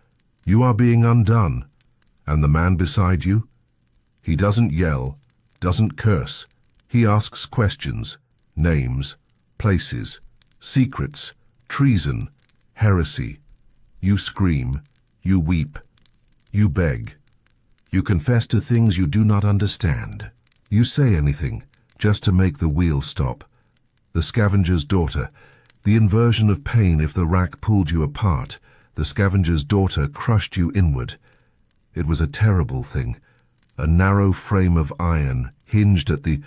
A: You are being undone. And the man beside you? He doesn't yell, doesn't curse. He asks questions, names, places, secrets, treason, heresy. You scream, you weep, you beg. You confess to things you do not understand. You say anything, just to make the wheel stop. The scavenger's daughter, the inversion of pain if the rack pulled you apart, the scavenger's daughter crushed you inward. It was a terrible thing, a narrow frame of iron hinged at the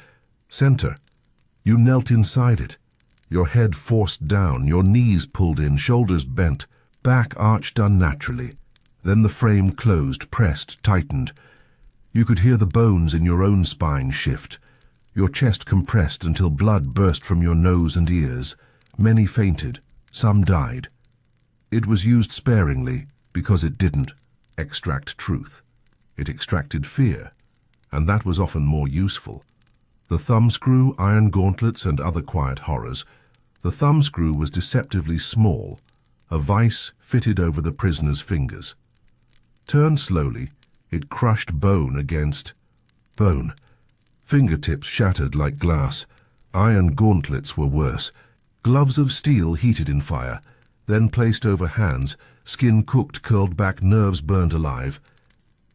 A: center. You knelt inside it, your head forced down, your knees pulled in, shoulders bent, back arched unnaturally. Then the frame closed, pressed, tightened. You could hear the bones in your own spine shift. Your chest compressed until blood burst from your nose and ears. Many fainted, some died. It was used sparingly because it didn't extract truth. It extracted fear, and that was often more useful. The thumbscrew, iron gauntlets, and other quiet horrors. The thumbscrew was deceptively small, a vice fitted over the prisoner's fingers. Turned slowly, it crushed bone against bone. Fingertips shattered like glass. Iron gauntlets were worse. Gloves of steel heated in fire, then placed over hands, skin cooked, curled back, nerves burned alive.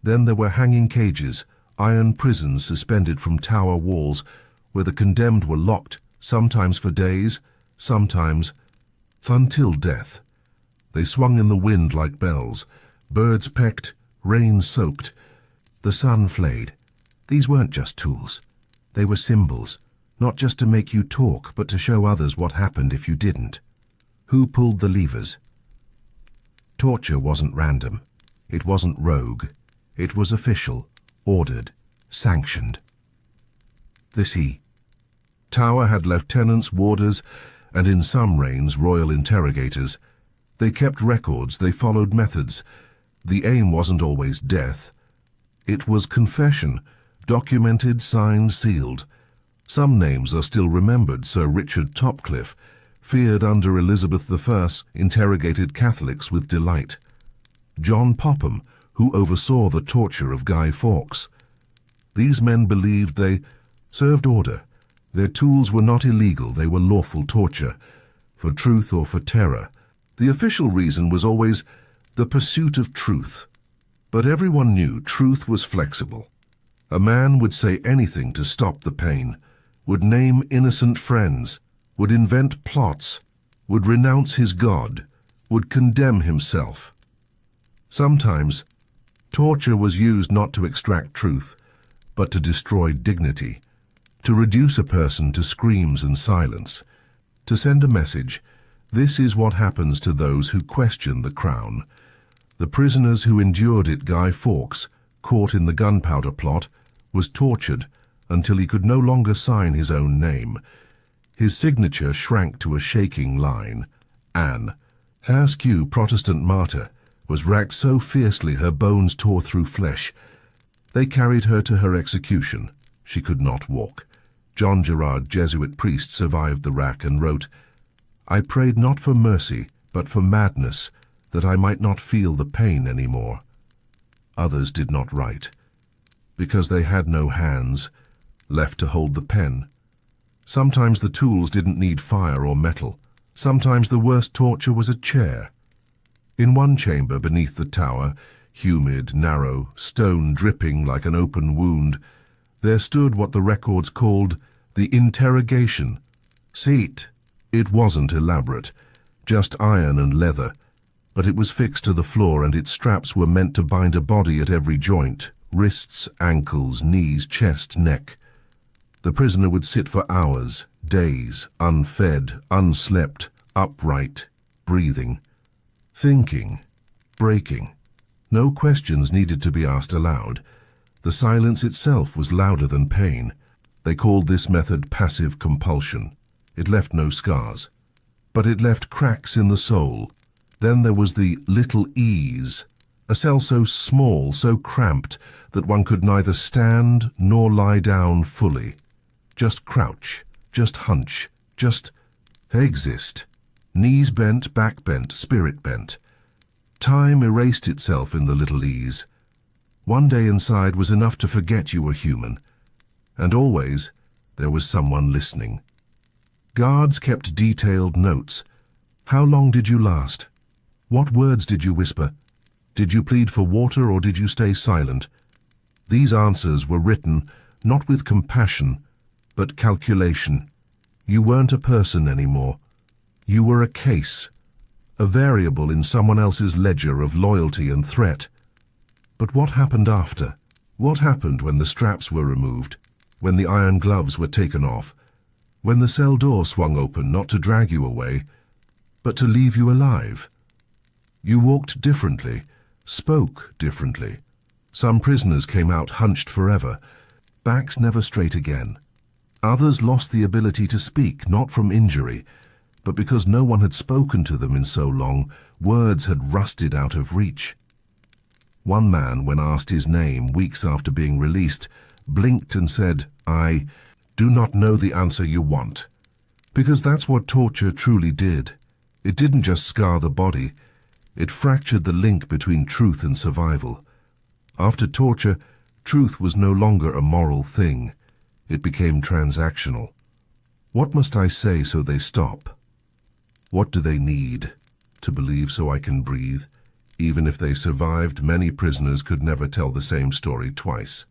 A: Then there were hanging cages, iron prisons suspended from tower walls, where the condemned were locked, sometimes for days, sometimes until death. They swung in the wind like bells. Birds pecked, rain soaked. The sun flayed. These weren't just tools. They were symbols, not just to make you talk, but to show others what happened if you didn't. Who pulled the levers? Torture wasn't random. It wasn't rogue. It was official, ordered, sanctioned. The tower had lieutenants, warders, and in some reigns royal interrogators. They kept records, they followed methods. The aim wasn't always death. It was confession, documented, signed, sealed. Some names are still remembered. Sir Richard Topcliffe, feared under Elizabeth I, interrogated Catholics with delight. John Popham, who oversaw the torture of Guy Fawkes. These men believed they served order. Their tools were not illegal, they were lawful torture, for truth or for terror. The official reason was always the pursuit of truth. But everyone knew truth was flexible. A man would say anything to stop the pain, would name innocent friends, would invent plots, would renounce his God, would condemn himself. Sometimes, torture was used not to extract truth, but to destroy dignity, to reduce a person to screams and silence, to send a message: this is what happens to those who question the crown. The prisoners who endured it, Guy Fawkes, caught in the gunpowder plot, was tortured until he could no longer sign his own name. His signature shrank to a shaking line. Anne, Askew, Protestant martyr, was racked so fiercely her bones tore through flesh. They carried her to her execution. She could not walk. John Gerard, Jesuit priest, survived the rack and wrote, "I prayed not for mercy, but for madness, that I might not feel the pain any more." Others did not write, because they had no hands left to hold the pen. Sometimes the tools didn't need fire or metal. Sometimes the worst torture was a chair. In one chamber beneath the tower, humid, narrow, stone dripping like an open wound, there stood what the records called the interrogation seat. It wasn't elaborate, just iron and leather, but it was fixed to the floor and its straps were meant to bind a body at every joint: wrists, ankles, knees, chest, neck. The prisoner would sit for hours, days, unfed, unslept, upright, breathing, thinking, breaking. No questions needed to be asked aloud. The silence itself was louder than pain. They called this method passive compulsion. It left no scars, but it left cracks in the soul. Then there was the little ease, a cell so small, so cramped, that one could neither stand nor lie down fully. Just crouch, just hunch, just exist. Knees bent, back bent, spirit bent. Time erased itself in the little ease. One day inside was enough to forget you were human. And always there was someone listening. Guards kept detailed notes. How long did you last? What words did you whisper? Did you plead for water or did you stay silent? These answers were written not with compassion, but calculation. You weren't a person anymore. You were a case a variable in someone else's ledger of loyalty and threat. But what happened after? What happened when the straps were removed, when the iron gloves were taken off, when the cell door swung open not to drag you away, but to leave you alive? You walked differently, spoke differently. Some prisoners came out hunched forever, backs never straight again. Others lost the ability to speak, not from injury, but because no one had spoken to them in so long, words had rusted out of reach. One man, when asked his name weeks after being released, blinked and said, "I do not know the answer you want." Because that's what torture truly did. It didn't just scar the body, it fractured the link between truth and survival. After torture, truth was no longer a moral thing. It became transactional. What must I say so they stop? What do they need to believe so I can breathe? Even if they survived, many prisoners could never tell the same story twice.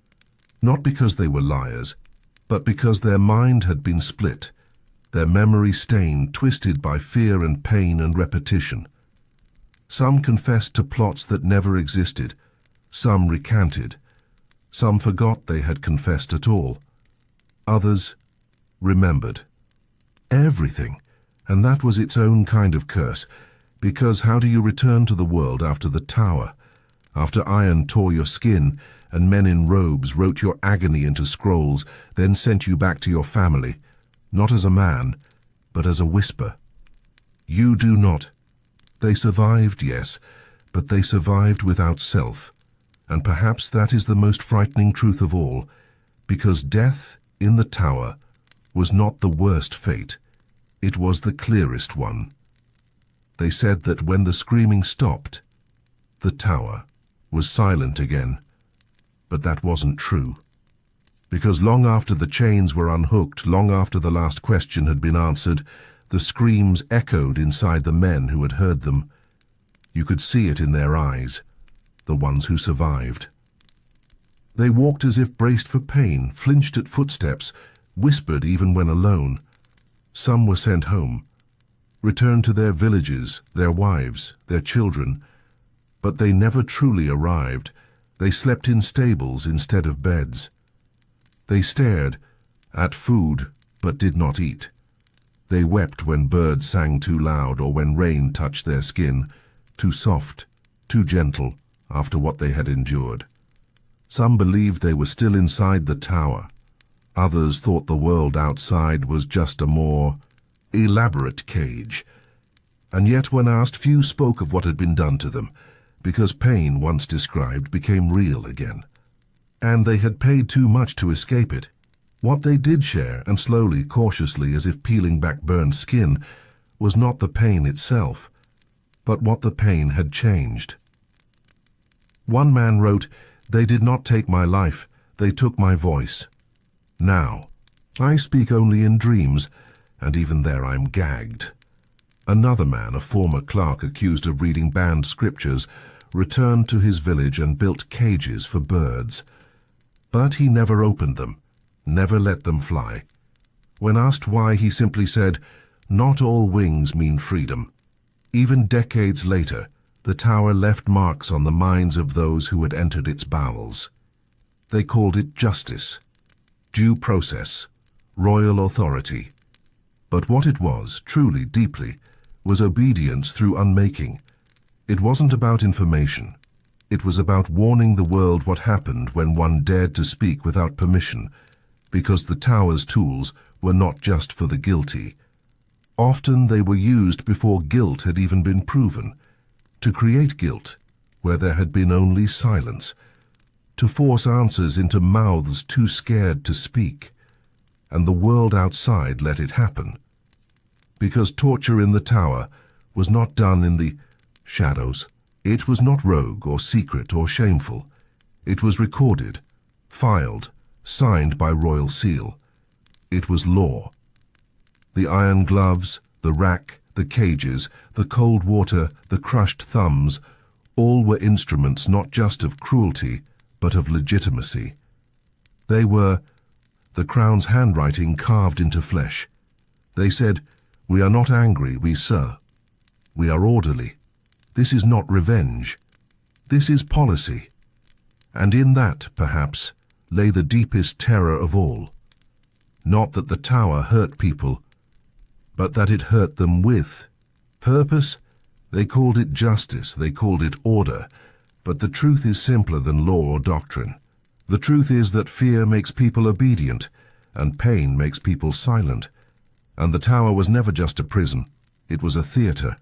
A: Not because they were liars, but because their mind had been split, their memory stained, twisted by fear and pain and repetition. Some confessed to plots that never existed. Some recanted. Some forgot they had confessed at all. Others remembered. Everything. And that was its own kind of curse, because how do you return to the world after the tower, after iron tore your skin and men in robes wrote your agony into scrolls, then sent you back to your family, not as a man, but as a whisper? You do not. They survived, yes, but they survived without self. And perhaps that is the most frightening truth of all, because death in the tower was not the worst fate. It was the clearest one. They said that when the screaming stopped, the tower was silent again. But that wasn't true. Because long after the chains were unhooked, long after the last question had been answered, the screams echoed inside the men who had heard them. You could see it in their eyes, the ones who survived. They walked as if braced for pain, flinched at footsteps, whispered even when alone. Some were sent home, returned to their villages, their wives, their children. But they never truly arrived. They slept in stables instead of beds. They stared at food but did not eat. They wept when birds sang too loud or when rain touched their skin, too soft, too gentle after what they had endured. Some believed they were still inside the tower. Others thought the world outside was just a more elaborate cage. And yet when asked, few spoke of what had been done to them, because pain once described became real again. And they had paid too much to escape it. What they did share, and slowly, cautiously, as if peeling back burned skin, was not the pain itself, but what the pain had changed. One man wrote, "They did not take my life, they took my voice. Now, I speak only in dreams, and even there I'm gagged." Another man, a former clerk accused of reading banned scriptures, returned to his village and built cages for birds. But he never opened them, never let them fly. When asked why, he simply said, "Not all wings mean freedom." Even decades later, the tower left marks on the minds of those who had entered its bowels. They called it justice, due process, royal authority. But what it was, truly, deeply, was obedience through unmaking. It wasn't about information. It was about warning the world what happened when one dared to speak without permission, because the tower's tools were not just for the guilty. Often they were used before guilt had even been proven, to create guilt where there had been only silence, to force answers into mouths too scared to speak, and the world outside let it happen. Because torture in the tower was not done in the shadows. It was not rogue or secret or shameful. It was recorded, filed, signed by royal seal. It was law. The iron gloves, the rack, the cages, the cold water, the crushed thumbs, all were instruments not just of cruelty, but of legitimacy. They were the crown's handwriting carved into flesh. They said, "We are not angry, we serve. We are orderly. This is not revenge. This is policy. And in that, perhaps, lay the deepest terror of all. Not that the tower hurt people, but that it hurt them with purpose. They called it justice, they called it order, but the truth is simpler than law or doctrine. The truth is that fear makes people obedient, and pain makes people silent. And the tower was never just a prison, it was a theater,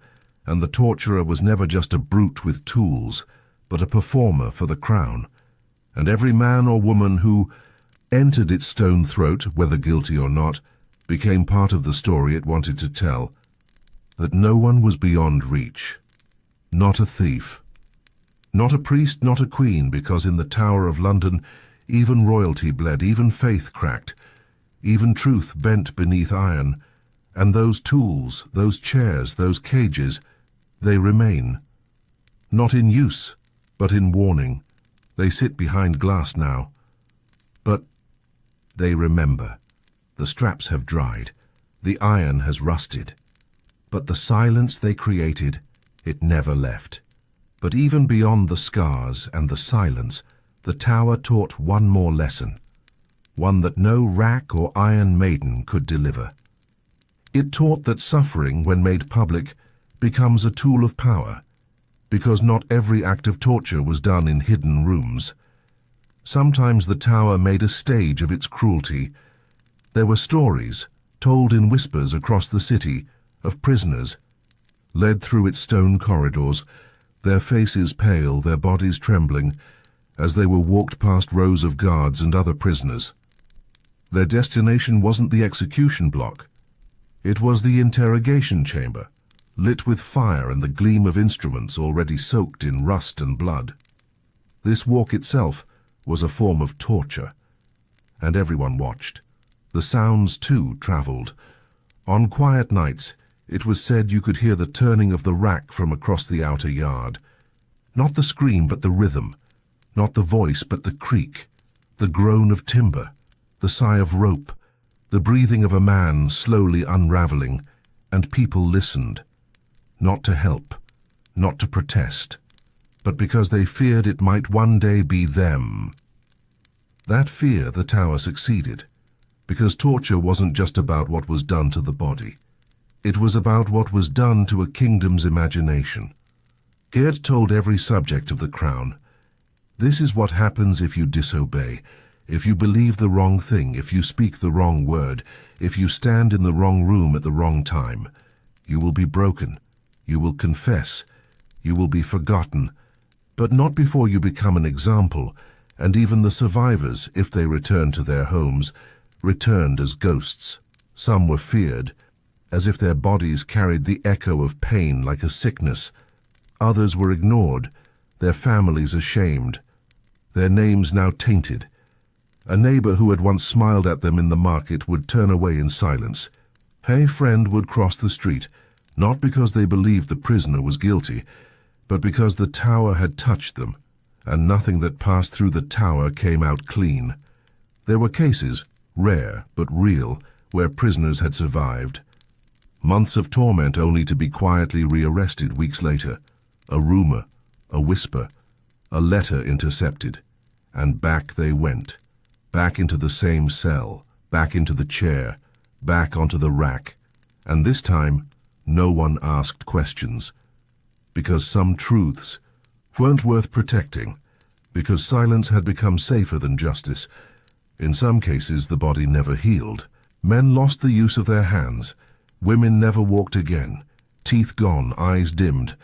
A: and the torturer was never just a brute with tools, but a performer for the crown. And every man or woman who entered its stone throat, whether guilty or not, became part of the story it wanted to tell. That no one was beyond reach. Not a thief. Not a priest, not a queen, because in the Tower of London even royalty bled, even faith cracked, even truth bent beneath iron, and those tools, those chairs, those cages, they remain. Not in use, but in warning. They sit behind glass now. But they remember. The straps have dried. The iron has rusted. But the silence they created, it never left. But even beyond the scars and the silence, the tower taught one more lesson. One that no rack or iron maiden could deliver. It taught that suffering, when made public, becomes a tool of power, because not every act of torture was done in hidden rooms. Sometimes the tower made a stage of its cruelty. There were stories, told in whispers across the city, of prisoners, led through its stone corridors, their faces pale, their bodies trembling, as they were walked past rows of guards and other prisoners. Their destination wasn't the execution block. It was the interrogation chamber, lit with fire and the gleam of instruments already soaked in rust and blood. This walk itself was a form of torture, and everyone watched. The sounds, too, travelled. On quiet nights, it was said you could hear the turning of the rack from across the outer yard. Not the scream, but the rhythm. Not the voice, but the creak. The groan of timber. The sigh of rope. The breathing of a man slowly unravelling. And people listened. Not to help. Not to protest. But because they feared it might one day be them. That fear the tower succeeded. Because torture wasn't just about what was done to the body. It was about what was done to a kingdom's imagination. Geert told every subject of the crown, "This is what happens if you disobey, if you believe the wrong thing, if you speak the wrong word, if you stand in the wrong room at the wrong time. You will be broken, you will confess, you will be forgotten, but not before you become an example, and even the survivors, if they returned to their homes, returned as ghosts. Some were feared, as if their bodies carried the echo of pain like a sickness. Others were ignored, their families ashamed, their names now tainted. A neighbor who had once smiled at them in the market would turn away in silence. A friend would cross the street, not because they believed the prisoner was guilty, but because the tower had touched them, and nothing that passed through the tower came out clean. There were cases, rare but real, where prisoners had survived. Months of torment only to be quietly rearrested weeks later. A rumor, a whisper, a letter intercepted, and back they went. Back into the same cell, back into the chair, back onto the rack. And this time, no one asked questions. Because some truths weren't worth protecting. Because silence had become safer than justice. In some cases, the body never healed. Men lost the use of their hands. Women never walked again. Teeth gone, eyes dimmed.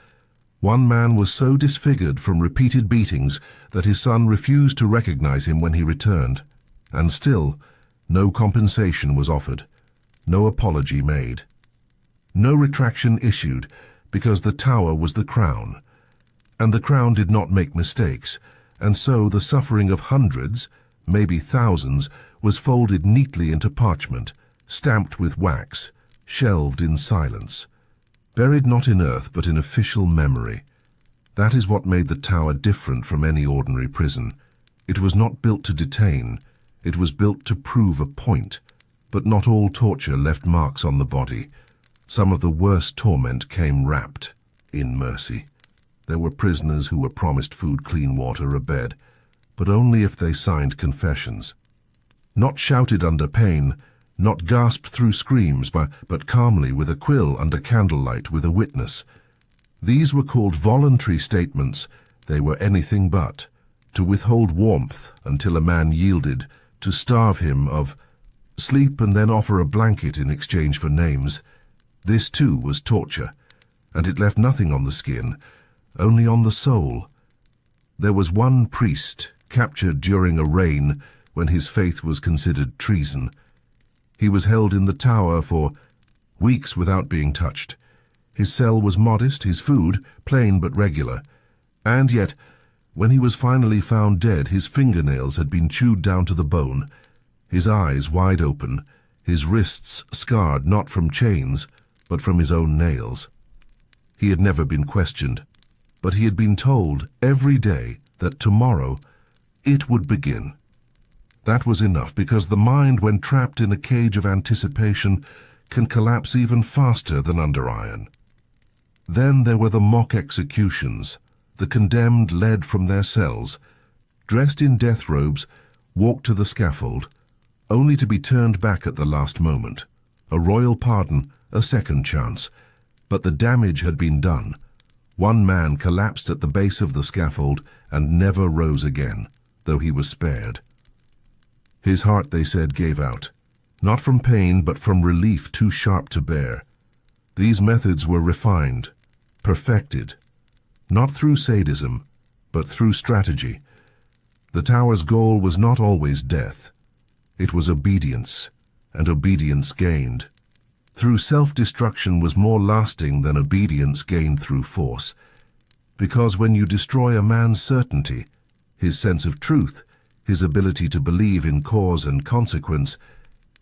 A: One man was so disfigured from repeated beatings that his son refused to recognize him when he returned. And still, no compensation was offered. No apology made. No retraction issued, because the tower was the crown. And the crown did not make mistakes, and so the suffering of hundreds, maybe thousands, was folded neatly into parchment, stamped with wax, shelved in silence, buried not in earth but in official memory. That is what made the tower different from any ordinary prison. It was not built to detain, it was built to prove a point. But not all torture left marks on the body. Some of the worst torment came wrapped. in mercy. There were prisoners who were promised food, clean water, a bed, but only if they signed confessions. Not shouted under pain, not gasped through screams, but calmly with a quill under candlelight with a witness. These were called voluntary statements. They were anything but. To withhold warmth until a man yielded, to starve him of sleep and then offer a blanket in exchange for names. This too was torture, and it left nothing on the skin, only on the soul. There was one priest captured during a reign when his faith was considered treason. He was held in the tower for weeks without being touched. His cell was modest, his food plain but regular, and yet, when he was finally found dead, his fingernails had been chewed down to the bone, his eyes wide open, his wrists scarred not from chains, but from his own nails. He had never been questioned, but he had been told every day that tomorrow it would begin. That was enough, because the mind, when trapped in a cage of anticipation, can collapse even faster than under iron. Then there were the mock executions. The condemned led from their cells, dressed in death robes, walked to the scaffold, only to be turned back at the last moment. A royal pardon, a second chance. But the damage had been done. One man collapsed at the base of the scaffold and never rose again, though he was spared. His heart, they said, gave out, not from pain but from relief too sharp to bear. These methods were refined, perfected, not through sadism, but through strategy. The tower's goal was not always death. It was obedience, and obedience gained. Through self-destruction was more lasting than obedience gained through force. Because when you destroy a man's certainty, his sense of truth, his ability to believe in cause and consequence,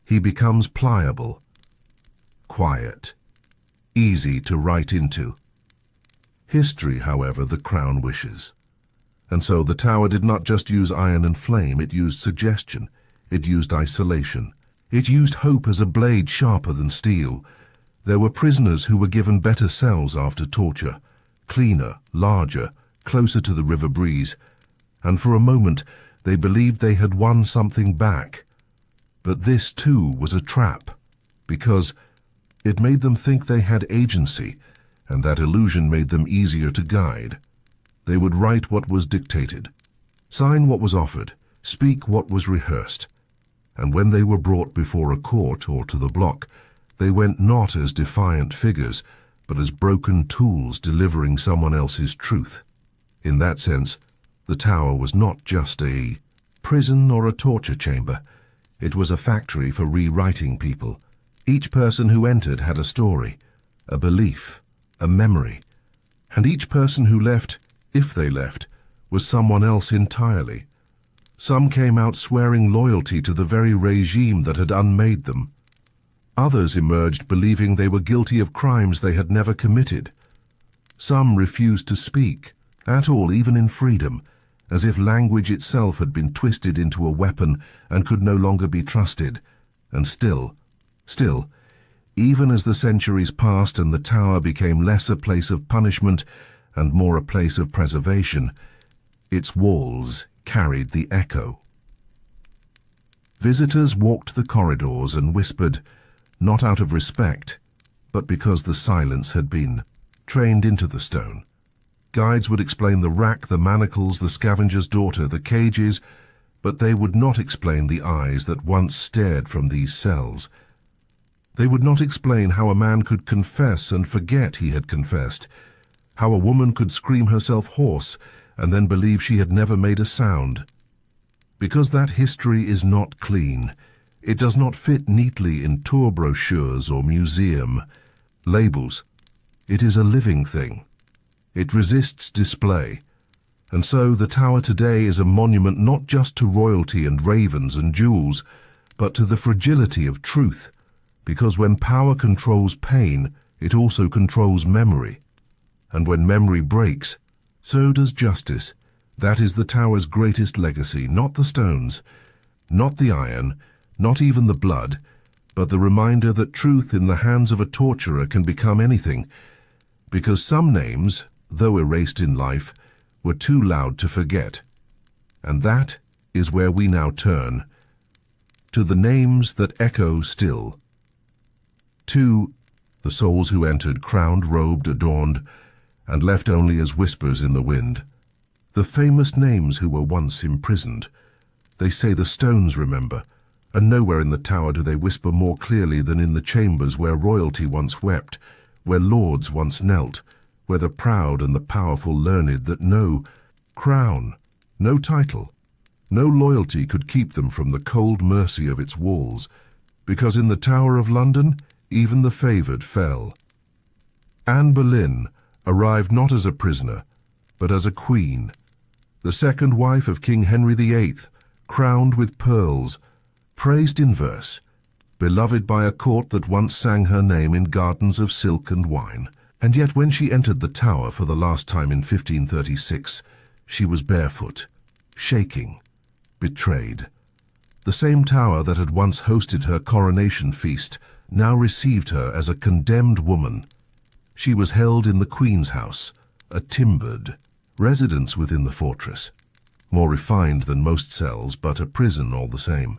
A: he becomes pliable, quiet, easy to write into. History, however, the crown wishes. And so the tower did not just use iron and flame, it used suggestion, it used isolation, it used hope as a blade sharper than steel. There were prisoners who were given better cells after torture, cleaner, larger, closer to the river breeze, and for a moment they believed they had won something back. But this too was a trap, because it made them think they had agency, and that illusion made them easier to guide. They would write what was dictated, sign what was offered, speak what was rehearsed. And when they were brought before a court or to the block, they went not as defiant figures, but as broken tools delivering someone else's truth. In that sense, the tower was not just a prison or a torture chamber. It was a factory for rewriting people. Each person who entered had a story, a belief, a memory, and each person who left, if they left, was someone else entirely. Some came out swearing loyalty to the very regime that had unmade them. Others emerged believing they were guilty of crimes they had never committed. Some refused to speak, at all, even in freedom, as if language itself had been twisted into a weapon and could no longer be trusted. And still, even as the centuries passed and the tower became less a place of punishment and more a place of preservation, its walls carried the echo. Visitors walked the corridors and whispered, not out of respect, but because the silence had been trained into the stone. Guides would explain the rack, the manacles, the scavenger's daughter, the cages, but they would not explain the eyes that once stared from these cells. They would not explain how a man could confess and forget he had confessed, how a woman could scream herself hoarse and then believe she had never made a sound. Because that history is not clean, it does not fit neatly in tour brochures or museum labels. It is a living thing. It resists display. And so the tower today is a monument not just to royalty and ravens and jewels, but to the fragility of truth, because when power controls pain, it also controls memory. And when memory breaks, so does justice. That is the tower's greatest legacy, not the stones, not the iron, not even the blood, but the reminder that truth in the hands of a torturer can become anything, because some names, though erased in life, were too loud to forget. And that is where we now turn, to the names that echo still. To the souls who entered crowned, robed, adorned, and left only as whispers in the wind. The famous names who were once imprisoned. They say the stones remember, and nowhere in the tower do they whisper more clearly than in the chambers where royalty once wept, where lords once knelt, where the proud and the powerful learned that no crown, no title, no loyalty could keep them from the cold mercy of its walls, because in the Tower of London even the favoured fell. Anne Boleyn arrived not as a prisoner, but as a queen, the second wife of King Henry VIII, crowned with pearls, praised in verse, beloved by a court that once sang her name in gardens of silk and wine. And yet when she entered the Tower for the last time in 1536, she was barefoot, shaking, betrayed. The same Tower that had once hosted her coronation feast now received her as a condemned woman. She was held in the Queen's house, a timbered residence within the fortress, more refined than most cells, but a prison all the same.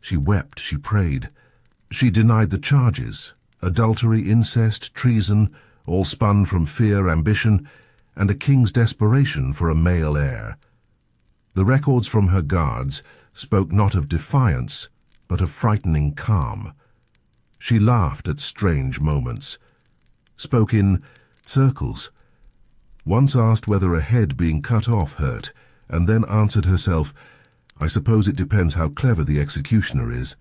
A: She wept, she prayed. She denied the charges, adultery, incest, treason, all spun from fear, ambition, and a king's desperation for a male heir. The records from her guards spoke not of defiance, but of frightening calm. She laughed at strange moments, spoke in circles, once asked whether a head being cut off hurt, and then answered herself, "I suppose it depends how clever the executioner is."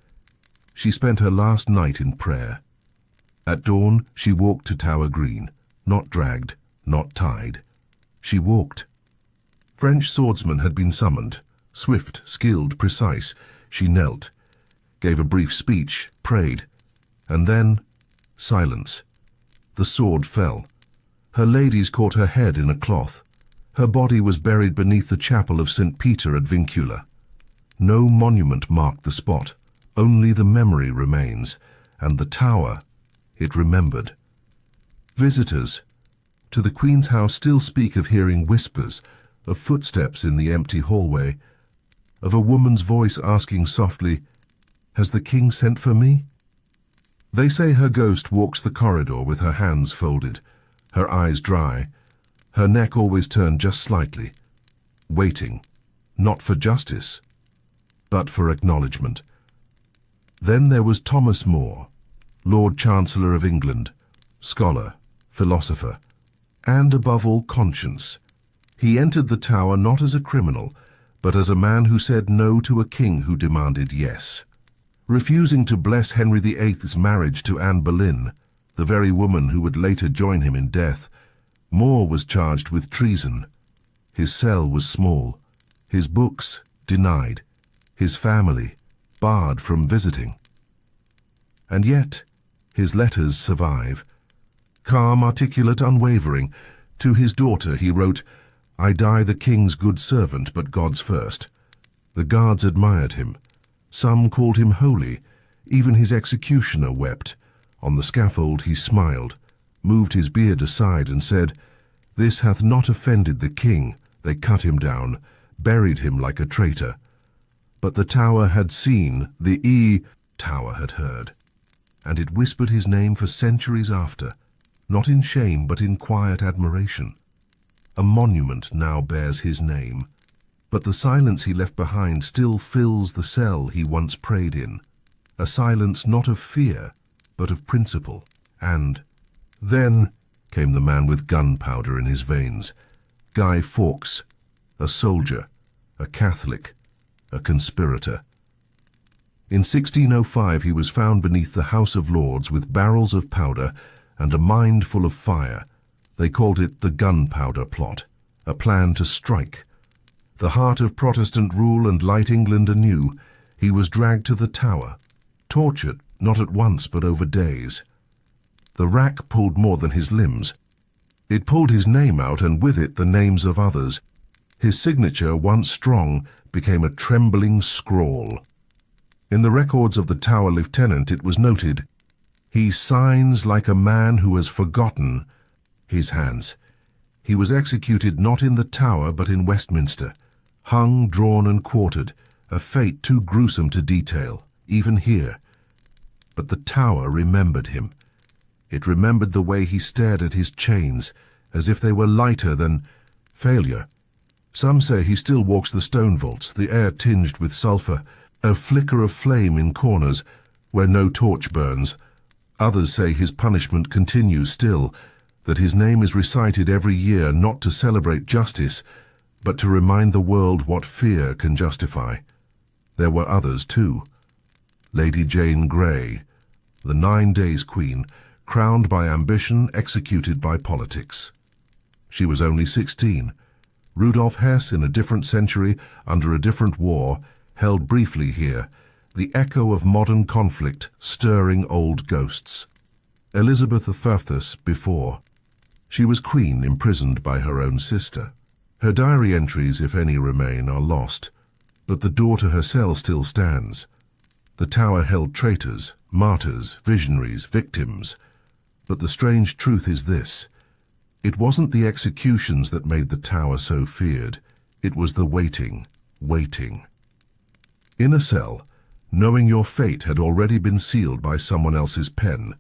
A: She spent her last night in prayer. At dawn, she walked to Tower Green, not dragged, not tied. She walked. French swordsmen had been summoned, swift, skilled, precise. She knelt, gave a brief speech, prayed, and then silence. The sword fell. Her ladies caught her head in a cloth. Her body was buried beneath the chapel of St. Peter at Vincula. No monument marked the spot, only the memory remains, and the tower, it remembered. Visitors to the Queen's house still speak of hearing whispers, of footsteps in the empty hallway, of a woman's voice asking softly, "Has the king sent for me?" They say her ghost walks the corridor with her hands folded, her eyes dry, her neck always turned just slightly, waiting, not for justice, but for acknowledgement. Then there was Thomas More, Lord Chancellor of England, scholar, philosopher, and above all conscience. He entered the Tower not as a criminal, but as a man who said no to a king who demanded yes. Refusing to bless Henry VIII's marriage to Anne Boleyn, the very woman who would later join him in death, More was charged with treason. His cell was small, his books denied, his family barred from visiting. And yet, his letters survive. Calm, articulate, unwavering. To his daughter he wrote, "I die the king's good servant, but God's first." The guards admired him. Some called him holy. Even his executioner wept. On the scaffold he smiled, moved his beard aside and said, "This hath not offended the king." They cut him down, buried him like a traitor. But the Tower had seen, the Tower had heard, and it whispered his name for centuries after, not in shame but in quiet admiration. A monument now bears his name, but the silence he left behind still fills the cell he once prayed in, a silence not of fear, but of principle. And then came the man with gunpowder in his veins, Guy Fawkes, a soldier, a Catholic, a conspirator. In 1605 he was found beneath the House of Lords with barrels of powder and a mind full of fire. They called it the Gunpowder Plot, a plan to strike. The heart of Protestant rule and light England anew, he was dragged to the Tower, tortured not at once but over days. The rack pulled more than his limbs. It pulled his name out, and with it the names of others. His signature, once strong, became a trembling scrawl. In the records of the Tower Lieutenant it was noted, "He signs like a man who has forgotten. his hands. He was executed not in the Tower but in Westminster, hung, drawn and quartered, a fate too gruesome to detail, even here. But the Tower remembered him. It remembered the way he stared at his chains, as if they were lighter than failure. Some say he still walks the stone vaults, the air tinged with sulphur, a flicker of flame in corners where no torch burns. Others say his punishment continues still, that his name is recited every year not to celebrate justice, but to remind the world what fear can justify. There were others too. Lady Jane Grey, the 9 Days Queen, crowned by ambition, executed by politics. She was only 16. Rudolf Hess, in a different century, under a different war, held briefly here, the echo of modern conflict stirring old ghosts. Elizabeth I before. She was queen imprisoned by her own sister. Her diary entries, if any remain, are lost, but the door to her cell still stands. The Tower held traitors, martyrs, visionaries, victims. But the strange truth is this: it wasn't the executions that made the Tower so feared. It was the waiting. In a cell, knowing your fate had already been sealed by someone else's pen.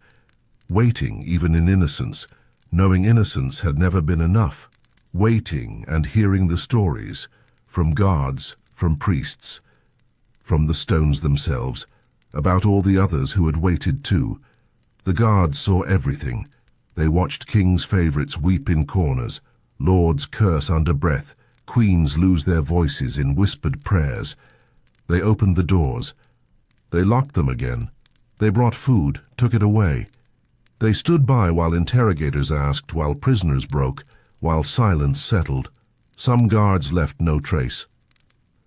A: Waiting, even in innocence, knowing innocence had never been enough. Waiting and hearing the stories, from guards, from priests, from the stones themselves, about all the others who had waited too. The guards saw everything. They watched kings' favorites weep in corners, lords curse under breath, queens lose their voices in whispered prayers. They opened the doors. They locked them again. They brought food, took it away. They stood by while interrogators asked, while prisoners broke, while silence settled. Some guards left no trace.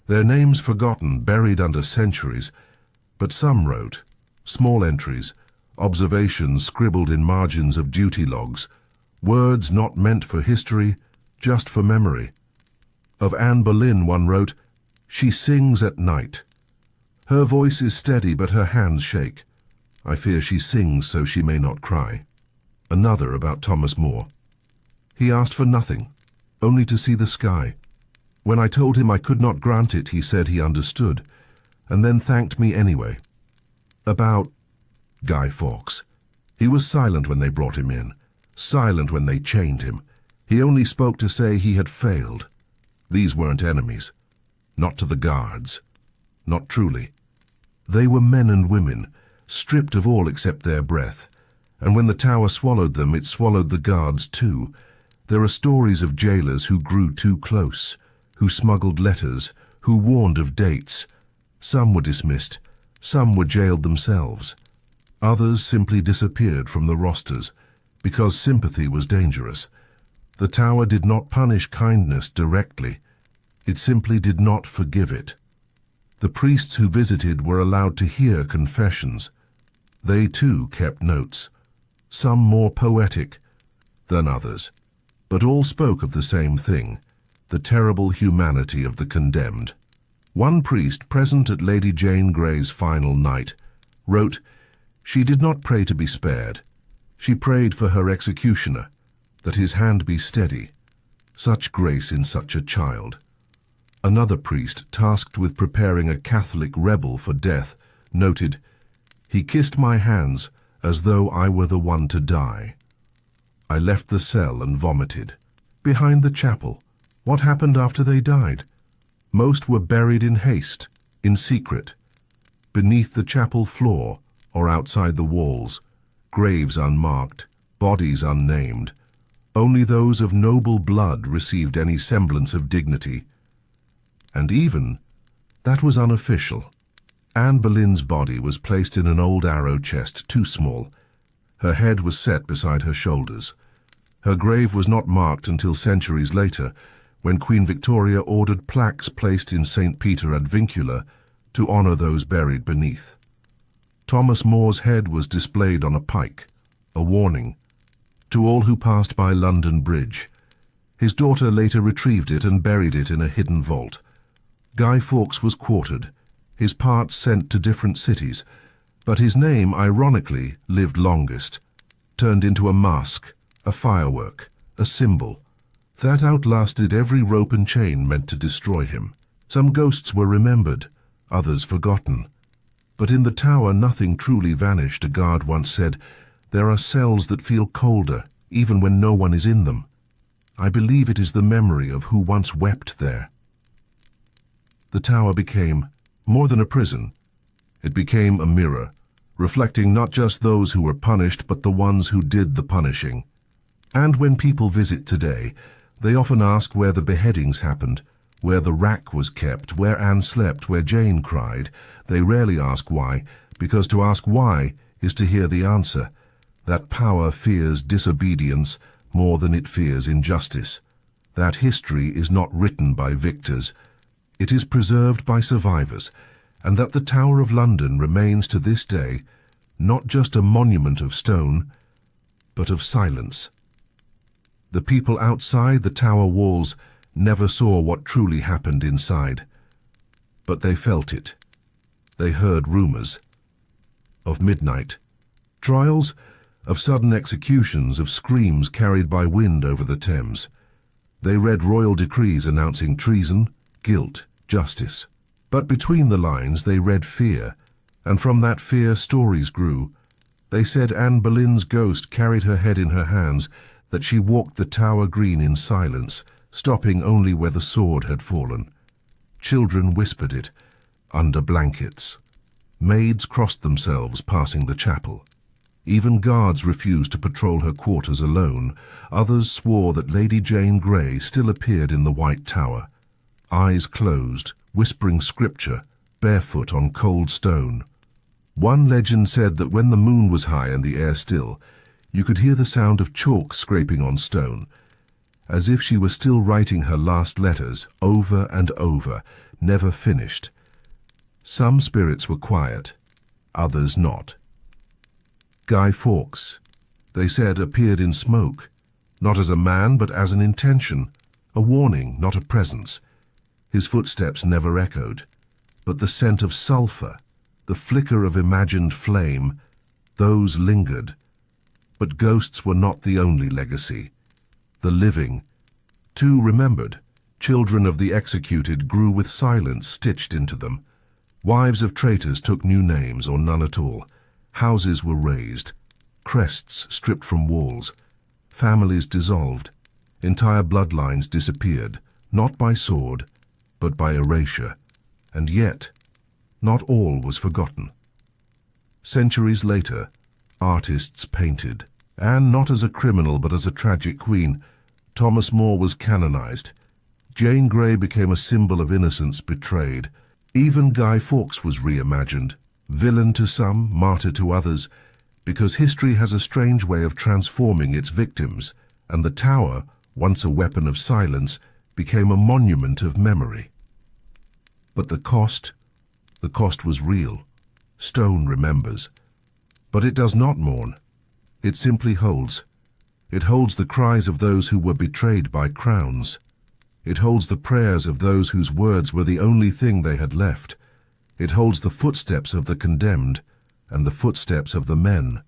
A: Their names forgotten, buried under centuries, but some wrote, small entries, observations scribbled in margins of duty logs, words not meant for history, just for memory. Of Anne Boleyn one wrote, "She sings at night. Her voice is steady, but her hands shake. I fear she sings so she may not cry." Another about Thomas More. "He asked for nothing, only to see the sky. When I told him I could not grant it, he said he understood, and then thanked me anyway." About Guy Fawkes. He was silent when they brought him in, silent when they chained him. He only spoke to say he had failed. These weren't enemies. Not to the guards. Not truly. They were men and women, stripped of all except their breath, and when the Tower swallowed them, it swallowed the guards too. There are stories of jailers who grew too close, who smuggled letters, who warned of dates. Some were dismissed, some were jailed themselves. Others simply disappeared from the rosters, because sympathy was dangerous. The Tower did not punish kindness directly. It simply did not forgive it. The priests who visited were allowed to hear confessions. They too kept notes, some more poetic than others, but all spoke of the same thing, the terrible humanity of the condemned. One priest present at Lady Jane Grey's final night wrote, "She did not pray to be spared. She prayed for her executioner, that his hand be steady. Such grace in such a child." Another priest, tasked with preparing a Catholic rebel for death, noted, "He kissed my hands as though I were the one to die. I left the cell and vomited." Behind the chapel, what happened after they died? Most were buried in haste, in secret. Beneath the chapel floor or outside the walls, graves unmarked, bodies unnamed. Only those of noble blood received any semblance of dignity. And even, that was unofficial. Anne Boleyn's body was placed in an old arrow chest, too small. Her head was set beside her shoulders. Her grave was not marked until centuries later, when Queen Victoria ordered plaques placed in St. Peter ad Vincula to honor those buried beneath. Thomas More's head was displayed on a pike, a warning to all who passed by London Bridge. His daughter later retrieved it and buried it in a hidden vault. Guy Fawkes was quartered, his parts sent to different cities, but his name, ironically, lived longest, turned into a mask, a firework, a symbol. That outlasted every rope and chain meant to destroy him. Some ghosts were remembered, others forgotten. But in the tower nothing truly vanished. A guard once said, "There are cells that feel colder, even when no one is in them." I believe it is the memory of who once wept there. The tower became more than a prison. It became a mirror, reflecting not just those who were punished, but the ones who did the punishing. And when people visit today, they often ask where the beheadings happened, where the rack was kept, where Anne slept, where Jane cried. They rarely ask why, because to ask why is to hear the answer. That power fears disobedience more than it fears injustice. That history is not written by victors. It is preserved by survivors, and that the Tower of London remains to this day not just a monument of stone, but of silence. The people outside the tower walls never saw what truly happened inside, but they felt it. They heard rumors of midnight trials, of sudden executions, of screams carried by wind over the Thames. They read royal decrees announcing treason, guilt, justice. But between the lines they read fear, and from that fear stories grew. They said Anne Boleyn's ghost carried her head in her hands, that she walked the Tower Green in silence, stopping only where the sword had fallen. Children whispered it, under blankets. Maids crossed themselves passing the chapel. Even guards refused to patrol her quarters alone. Others swore that Lady Jane Grey still appeared in the White Tower, eyes closed, whispering scripture, barefoot on cold stone. One legend said that when the moon was high and the air still, you could hear the sound of chalk scraping on stone, as if she was still writing her last letters over and over, never finished. Some spirits were quiet, others not. Guy Fawkes, they said, appeared in smoke, not as a man but as an intention, a warning, not a presence. His footsteps never echoed, but the scent of sulphur, the flicker of imagined flame, those lingered. But ghosts were not the only legacy. The living, too, remembered. Children of the executed grew with silence stitched into them. Wives of traitors took new names or none at all. Houses were razed, crests stripped from walls, families dissolved, entire bloodlines disappeared, not by sword, but by erasure. And yet, not all was forgotten. Centuries later, artists painted. Anne not as a criminal but as a tragic queen. Thomas More was canonized. Jane Grey became a symbol of innocence betrayed. Even Guy Fawkes was reimagined. Villain to some, martyr to others, because history has a strange way of transforming its victims, and the tower, once a weapon of silence, became a monument of memory. But the cost was real. Stone remembers. But it does not mourn. It simply holds. It holds the cries of those who were betrayed by crowns. It holds the prayers of those whose words were the only thing they had left. It holds the footsteps of the condemned and the footsteps of the men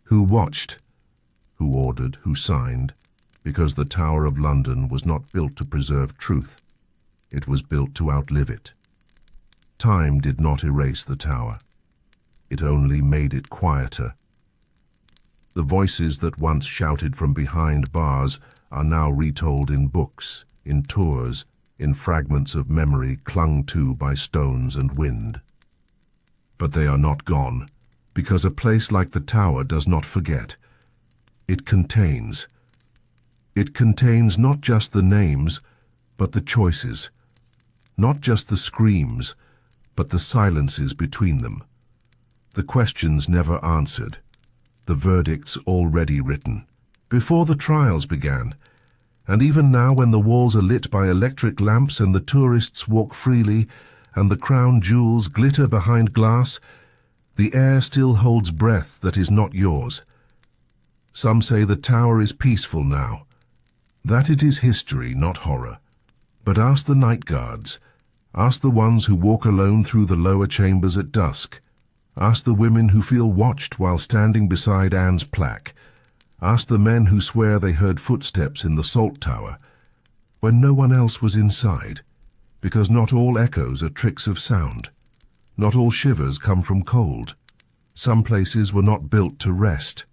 A: who watched, who ordered, who signed, because the Tower of London was not built to preserve truth. It was built to outlive it. Time did not erase the tower. It only made it quieter. The voices that once shouted from behind bars are now retold in books, in tours, in fragments of memory clung to by stones and wind. But they are not gone, because a place like the tower does not forget. It contains. It contains not just the names, but the choices. Not just the screams, but the silences between them. The questions never answered. The verdicts already written. Before the trials began, and even now when the walls are lit by electric lamps and the tourists walk freely and the crown jewels glitter behind glass, the air still holds breath that is not yours. Some say the tower is peaceful now, that it is history, not horror. But ask the night guards, ask the ones who walk alone through the lower chambers at dusk, ask the women who feel watched while standing beside Anne's plaque, Ask the men who swear they heard footsteps in the salt tower when no one else was inside, because not all echoes are tricks of sound. Not all shivers come from cold. Some places were not built to rest.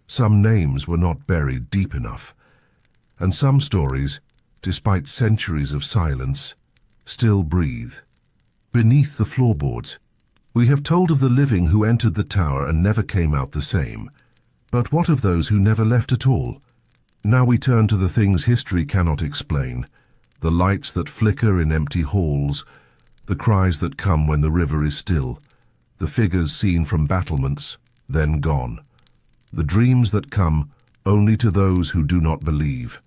A: Some names were not buried deep enough. And some stories, despite centuries of silence, still breathe. Beneath the floorboards, we have told of the living who entered the tower and never came out the same. But what of those who never left at all? Now we turn to the things history cannot explain. The lights that flicker in empty halls, the cries that come when the river is still, the figures seen from battlements, then gone, the dreams that come only to those who do not believe.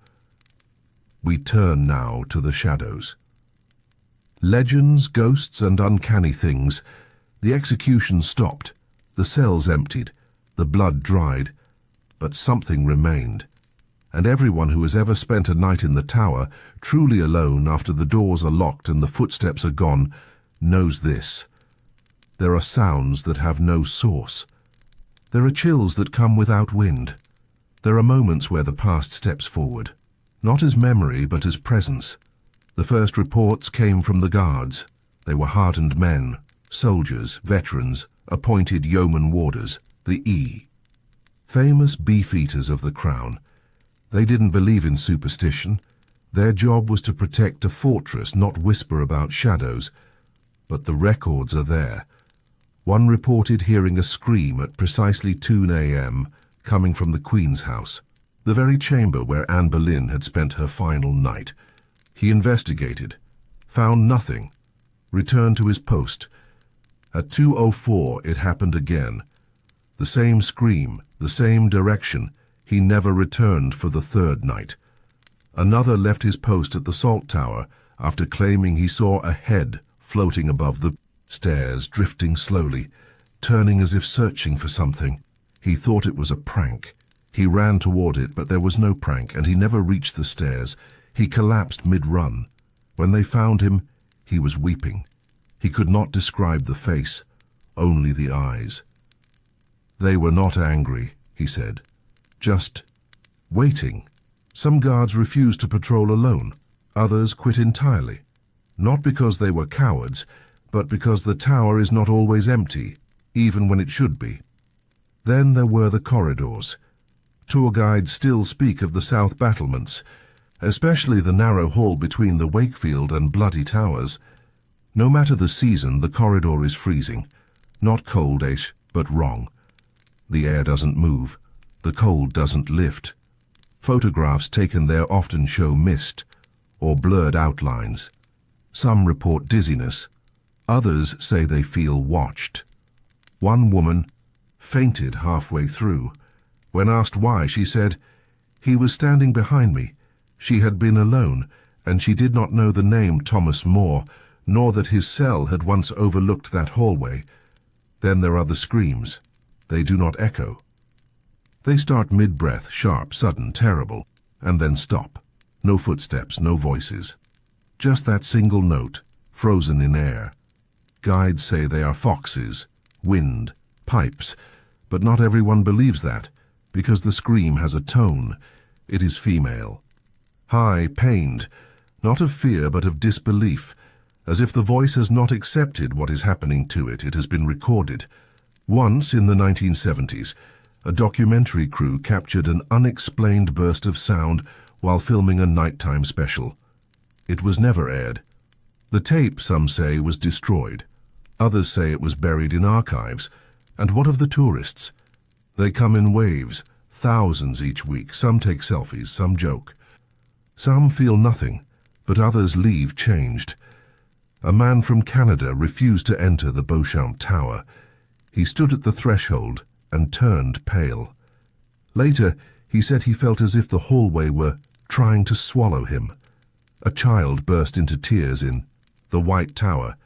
A: We turn now to the shadows. Legends, ghosts, and uncanny things. The execution stopped, the cells emptied, the blood dried, but something remained. And everyone who has ever spent a night in the tower, truly alone after the doors are locked and the footsteps are gone, knows this. There are sounds that have no source. There are chills that come without wind. There are moments where the past steps forward, not as memory but as presence. The first reports came from the guards. They were hardened men, soldiers, veterans, appointed yeoman warders, the E. Famous beefeaters of the crown. They didn't believe in superstition. Their job was to protect a fortress, not whisper about shadows. But the records are there. One reported hearing a scream at precisely 2 a.m. coming from the Queen's house, the very chamber where Anne Boleyn had spent her final night. He investigated, found nothing, returned to his post. At 2:04 it happened again. The same scream, the same direction. He never returned for the third night. Another left his post at the salt tower after claiming he saw a head floating above the stairs, drifting slowly, turning as if searching for something. He thought it was a prank. He ran toward it, but there was no prank, and he never reached the stairs. He collapsed mid-run. When they found him, he was weeping. He could not describe the face, only the eyes. They were not angry, he said, just waiting. Some guards refused to patrol alone. Others quit entirely. Not because they were cowards, but because the tower is not always empty, even when it should be. Then there were the corridors. Tour guides still speak of the south battlements, especially the narrow hall between the Wakefield and Bloody Towers. No matter the season, the corridor is freezing. Not coldish, but wrong. The air doesn't move. The cold doesn't lift. Photographs taken there often show mist or blurred outlines. Some report dizziness. Others say they feel watched. One woman fainted halfway through. When asked why, she said, "He was standing behind me. She had been alone, and she did not know the name Thomas More, nor that his cell had once overlooked that hallway." Then there are the screams. They do not echo. They start mid-breath, sharp, sudden, terrible, and then stop. No footsteps, no voices. Just that single note, frozen in air. Guides say they are foxes, wind, pipes, but not everyone believes that, because the scream has a tone. It is female. High, pained, not of fear but of disbelief, as if the voice has not accepted what is happening to it. It has been recorded. Once, in the 1970s, a documentary crew captured an unexplained burst of sound while filming a nighttime special. It was never aired. The tape, some say, was destroyed. Others say it was buried in archives. And what of the tourists? They come in waves, thousands each week. Some take selfies, some joke. Some feel nothing, but others leave changed. A man from Canada refused to enter the Beauchamp Tower. He stood at the threshold and turned pale. Later, he said he felt as if the hallway were trying to swallow him. A child burst into tears in the White Tower,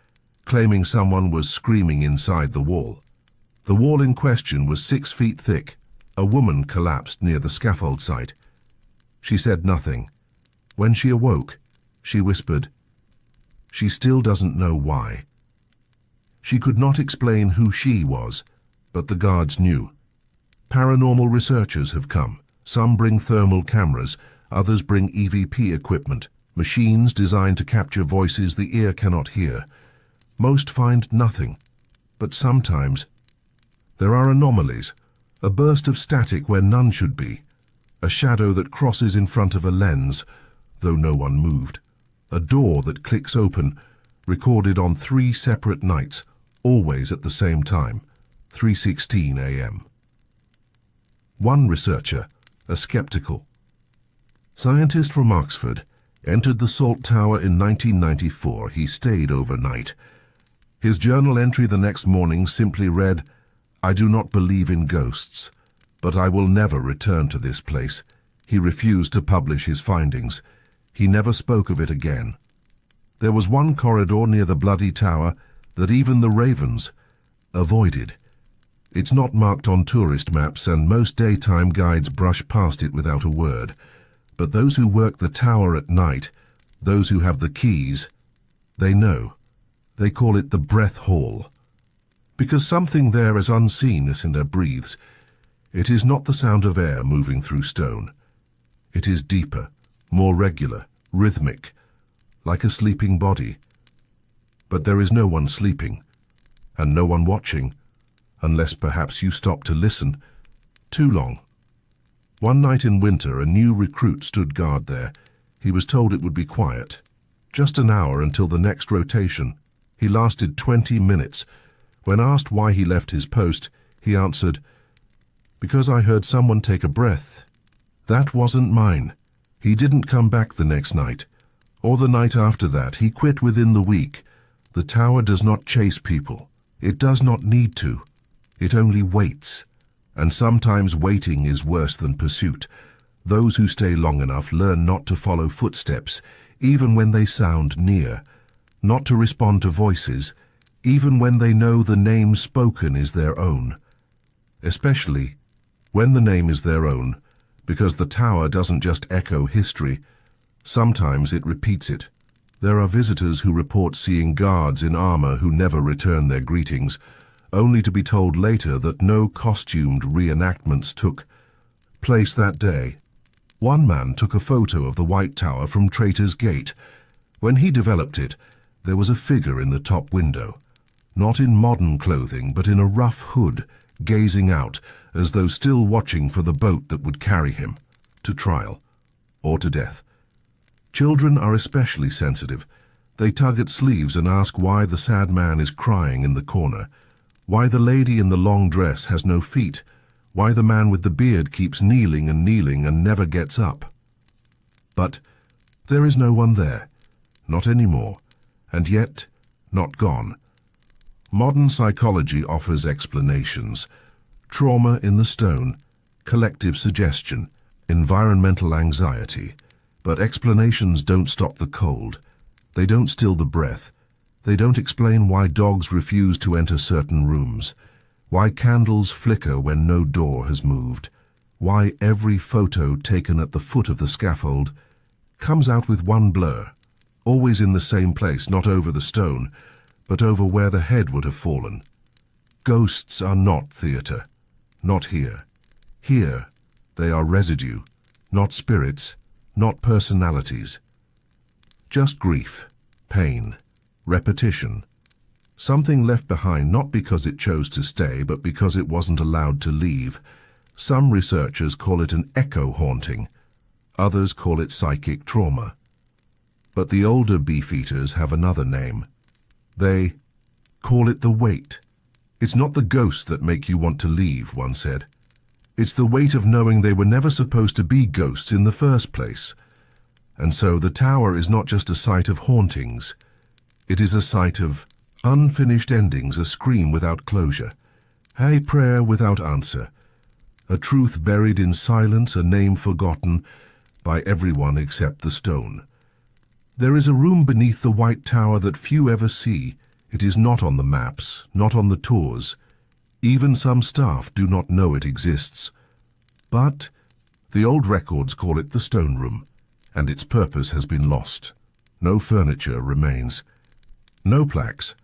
A: claiming someone was screaming inside the wall. The wall in question was 6 feet thick. A woman collapsed near the scaffold site. She said nothing. When she awoke, she whispered, she still doesn't know why. She could not explain who she was, but the guards knew. Paranormal researchers have come, Some bring thermal cameras, others bring EVP equipment, machines designed to capture voices the ear cannot hear. Most find nothing, but sometimes there are anomalies, a burst of static where none should be, a shadow that crosses in front of a lens, though no one moved, a door that clicks open, recorded on 3 separate nights, always at the same time, 3:16 a.m. One researcher, a skeptical scientist from Oxford, entered the Salt Tower in 1994. He stayed overnight. His journal entry the next morning simply read, "I do not believe in ghosts, but I will never return to this place." He refused to publish his findings. He never spoke of it again. There was one corridor near the Bloody Tower that even the ravens avoided. It's not marked on tourist maps, and most daytime guides brush past it without a word. But those who work the tower at night, those who have the keys, they know. They call it the Breath Hall. Because something there is unseen as Cinder breathes. It is not the sound of air moving through stone. It is deeper, more regular, rhythmic, like a sleeping body. But there is no one sleeping, and no one watching, unless perhaps you stop to listen. Too long. One night in winter, a new recruit stood guard there. He was told it would be quiet. Just an hour until the next rotation. He lasted 20 minutes. When asked why he left his post, he answered, "Because I heard someone take a breath. That wasn't mine." He didn't come back the next night, or the night after that. He quit within the week. The tower does not chase people. It does not need to. It only waits. And sometimes waiting is worse than pursuit. Those who stay long enough learn not to follow footsteps, even when they sound near, not to respond to voices, even when they know the name spoken is their own. Especially when the name is their own, because the tower doesn't just echo history, sometimes it repeats it. There are visitors who report seeing guards in armor who never return their greetings, only to be told later that no costumed reenactments took place that day. One man took a photo of the White Tower from Traitor's Gate. When he developed it, there was a figure in the top window, not in modern clothing, but in a rough hood, gazing out, as though still watching for the boat that would carry him, to trial, or to death. Children are especially sensitive. They tug at sleeves and ask why the sad man is crying in the corner, why the lady in the long dress has no feet, why the man with the beard keeps kneeling and never gets up. But there is no one there, not anymore, and yet not gone. Modern psychology offers explanations. Trauma in the stone, collective suggestion, environmental anxiety. But explanations don't stop the cold. They don't still the breath. They don't explain why dogs refuse to enter certain rooms, why candles flicker when no door has moved, why every photo taken at the foot of the scaffold comes out with one blur, always in the same place, not over the stone, but over where the head would have fallen. Ghosts are not theatre, not here. Here, they are residue, not spirits, not personalities. Just grief, pain, repetition. Something left behind not because it chose to stay, but because it wasn't allowed to leave. Some researchers call it an echo haunting. Others call it psychic trauma. But the older beefeaters have another name. They call it the weight. It's not the ghosts that make you want to leave, one said. It's the weight of knowing they were never supposed to be ghosts in the first place. And so the tower is not just a site of hauntings. It is a site of unfinished endings, a scream without closure, a prayer without answer, a truth buried in silence, a name forgotten by everyone except the stone. There is a room beneath the White Tower that few ever see. It is not on the maps, not on the tours. Even some staff do not know it exists. But the old records call it the Stone Room, and its purpose has been lost. No furniture remains. No plaques,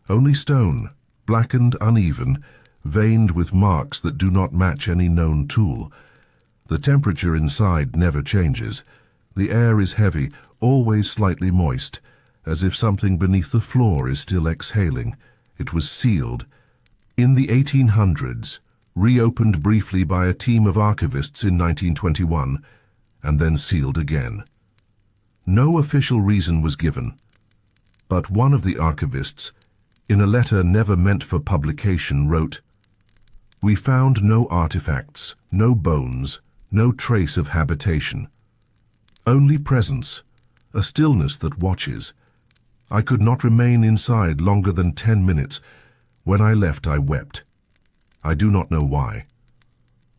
A: only stone, blackened, uneven, veined with marks that do not match any known tool. The temperature inside never changes. The air is heavy, always slightly moist, as if something beneath the floor is still exhaling. It was sealed. In the 1800s, reopened briefly by a team of archivists in 1921, and then sealed again. No official reason was given, but one of the archivists, in a letter never meant for publication, wrote, "We found no artifacts, no bones, no trace of habitation. Only presence, a stillness that watches. I could not remain inside longer than 10 minutes. When I left, I wept. I do not know why.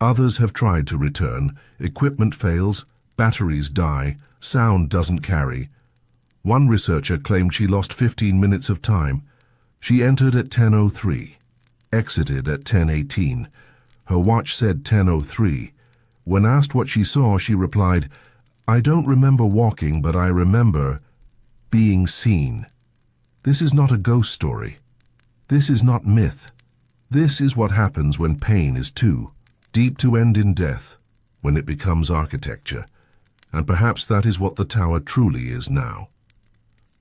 A: Others have tried to return. Equipment fails, batteries die, sound doesn't carry. One researcher claimed she lost 15 minutes of time. She entered at 10:03, exited at 10:18. Her watch said 10:03. When asked what she saw, she replied, 'I don't remember walking, but I remember being seen.' This is not a ghost story. This is not myth. This is what happens when pain is too deep to end in death, when it becomes architecture. And perhaps that is what the tower truly is now.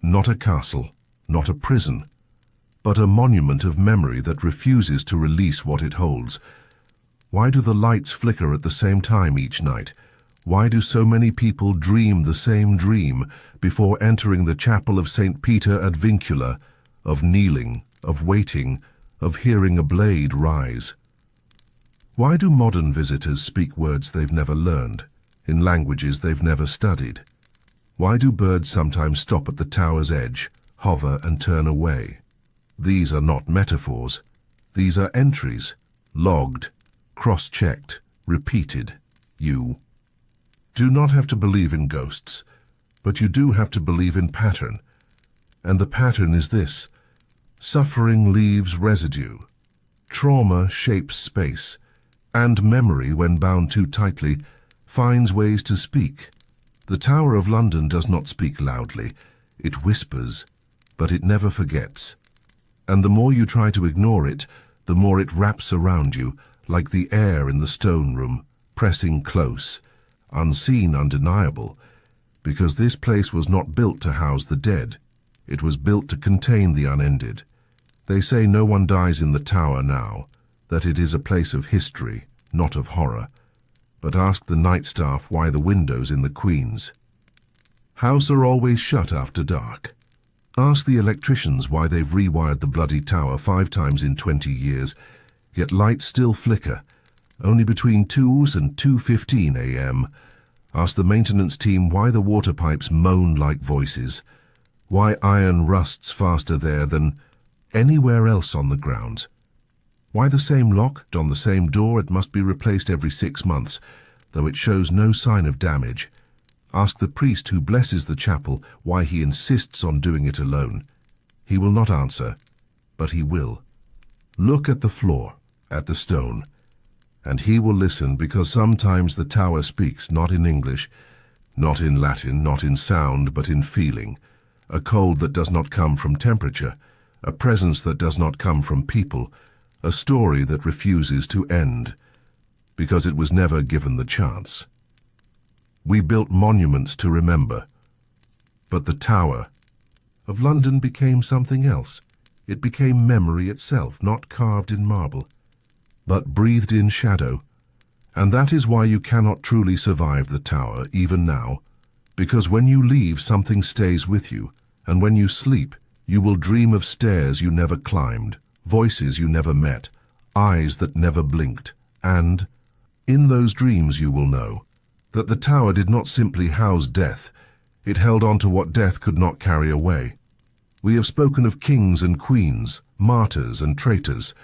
A: Not a castle, not a prison, but a monument of memory that refuses to release what it holds. Why do the lights flicker at the same time each night? Why do so many people dream the same dream before entering the chapel of St. Peter ad Vincula, of kneeling, of waiting, of hearing a blade rise? Why do modern visitors speak words they've never learned, in languages they've never studied? Why do birds sometimes stop at the tower's edge, hover and turn away? These are not metaphors. These are entries, logged, cross-checked, repeated. You do not have to believe in ghosts, but you do have to believe in pattern. And the pattern is this: suffering leaves residue, trauma shapes space, and memory, when bound too tightly, finds ways to speak. The Tower of London does not speak loudly. It whispers, but it never forgets. And the more you try to ignore it, the more it wraps around you, like the air in the stone room, pressing close, unseen, undeniable, because this place was not built to house the dead. It was built to contain the unended. They say no one dies in the tower now, that it is a place of history, not of horror. But ask the night staff why the windows in the Queen's house are always shut after dark. Ask the electricians why they've rewired the bloody tower 5 times in 20 years, yet lights still flicker, only between 2 and 2:15 a.m. Ask the maintenance team why the water pipes moan like voices, why iron rusts faster there than anywhere else on the grounds. Why the same lock on the same door? It must be replaced every 6 months, though it shows no sign of damage. Ask the priest who blesses the chapel why he insists on doing it alone. He will not answer, but he will. Look at the floor, at the stone, and he will listen, because sometimes the tower speaks not in English, not in Latin, not in sound, but in feeling. A cold that does not come from temperature, a presence that does not come from people, a story that refuses to end, because it was never given the chance. We built monuments to remember, but the Tower of London became something else. It became memory itself, not carved in marble, but breathed in shadow. And that is why you cannot truly survive the tower, even now, because when you leave, something stays with you, and when you sleep, you will dream of stairs you never climbed, voices you never met, eyes that never blinked, and in those dreams you will know that the tower did not simply house death, it held on to what death could not carry away. We have spoken of kings and queens, martyrs and traitors.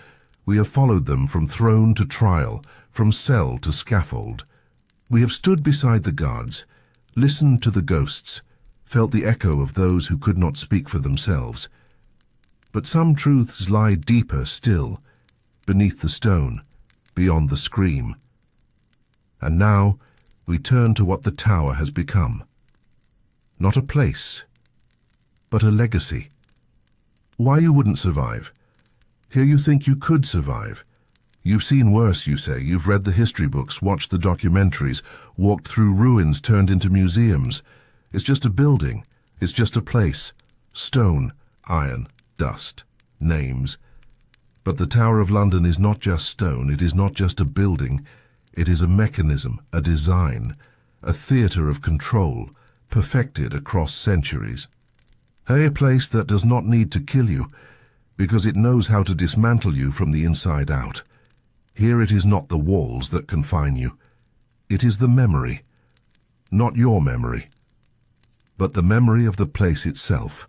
A: We have followed them from throne to trial, from cell to scaffold. We have stood beside the guards, listened to the ghosts, felt the echo of those who could not speak for themselves. But some truths lie deeper still, beneath the stone, beyond the scream. And now we turn to what the tower has become. Not a place, but a legacy. Why you wouldn't survive? Here you think you could survive, You've seen worse, you say. You've read the history books, watched the documentaries, walked through ruins turned into museums. It's just a building. It's just a place. Stone, iron, dust, names. But the Tower of London is not just stone. It is not just a building. It is a mechanism, a design, a theatre of control, perfected across centuries. A place that does not need to kill you, because it knows how to dismantle you from the inside out. Here it is not the walls that confine you. It is the memory, not your memory, but the memory of the place itself.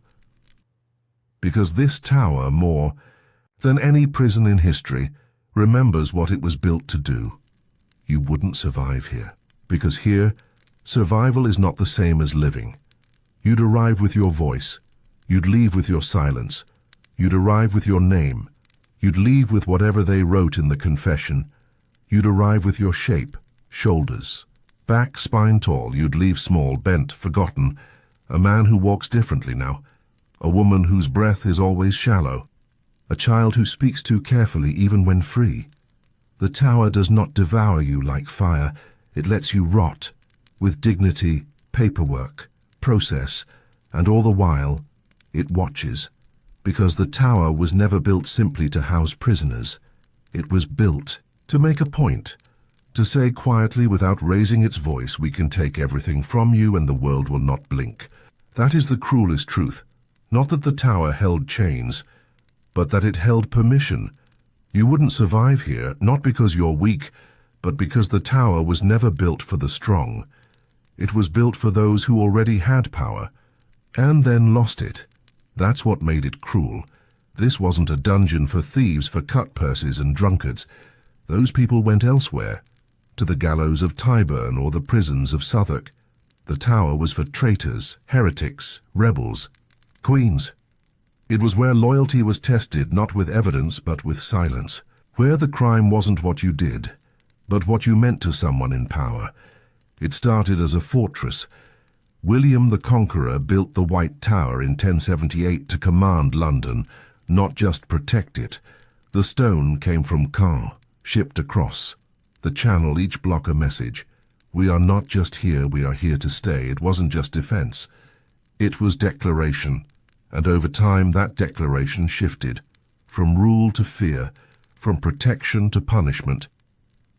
A: Because this tower, more than any prison in history, remembers what it was built to do. You wouldn't survive here, because here, survival is not the same as living. You'd arrive with your voice. You'd leave with your silence. You'd arrive with your name. You'd leave with whatever they wrote in the confession. You'd arrive with your shape, shoulders, back, spine tall. You'd leave small, bent, forgotten. A man who walks differently now. A woman whose breath is always shallow. A child who speaks too carefully even when free. The tower does not devour you like fire. It lets you rot, with dignity, paperwork, process, and all the while, it watches. Because the tower was never built simply to house prisoners. It was built to make a point, to say quietly without raising its voice, we can take everything from you and the world will not blink. That is the cruelest truth. Not that the tower held chains, but that it held permission. You wouldn't survive here, not because you're weak, but because the tower was never built for the strong. It was built for those who already had power, and then lost it. That's what made it cruel. This wasn't a dungeon for thieves, for cut-purses and drunkards. Those people went elsewhere, to the gallows of Tyburn or the prisons of Southwark. The tower was for traitors, heretics, rebels, queens. It was where loyalty was tested not with evidence but with silence, where the crime wasn't what you did, but what you meant to someone in power. It started as a fortress. William the Conqueror built the White Tower in 1078 to command London, not just protect it. The stone came from Caen, shipped across. The Channel, each block a message. We are not just here, we are here to stay. It wasn't just defense. It was declaration. And over time that declaration shifted, from rule to fear, from protection to punishment.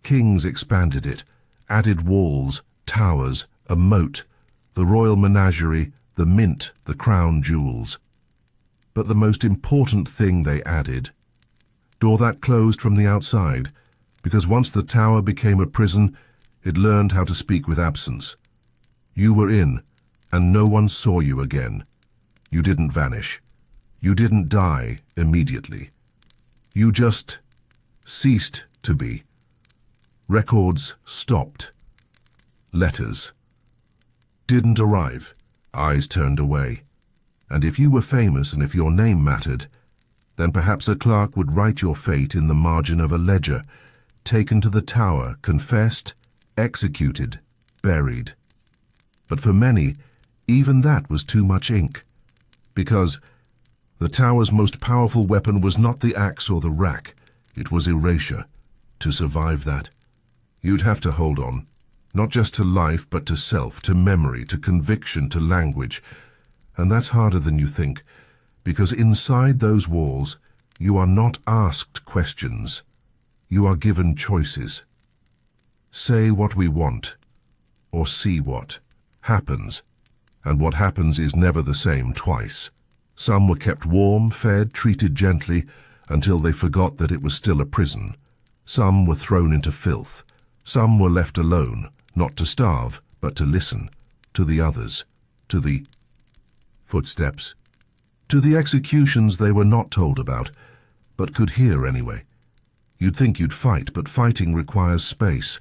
A: Kings expanded it, added walls, towers, a moat, the royal menagerie, the mint, the crown jewels. But the most important thing they added, door that closed from the outside, because once the tower became a prison, it learned how to speak with absence. You were in, and no one saw you again. You didn't vanish. You didn't die immediately. You just ceased to be. Records stopped. Letters didn't arrive. Eyes turned away. And if you were famous and if your name mattered, then perhaps a clerk would write your fate in the margin of a ledger, taken to the tower, confessed, executed, buried. But for many, even that was too much ink. Because the tower's most powerful weapon was not the axe or the rack, it was erasure. To survive that, you'd have to hold on, not just to life, but to self, to memory, to conviction, to language. And that's harder than you think, because inside those walls, you are not asked questions. You are given choices. Say what we want, or see what happens. And what happens is never the same twice. Some were kept warm, fed, treated gently, until they forgot that it was still a prison. Some were thrown into filth. Some were left alone, not to starve, but to listen, to the others, to the footsteps, to the executions they were not told about, but could hear anyway. You'd think you'd fight, but fighting requires space,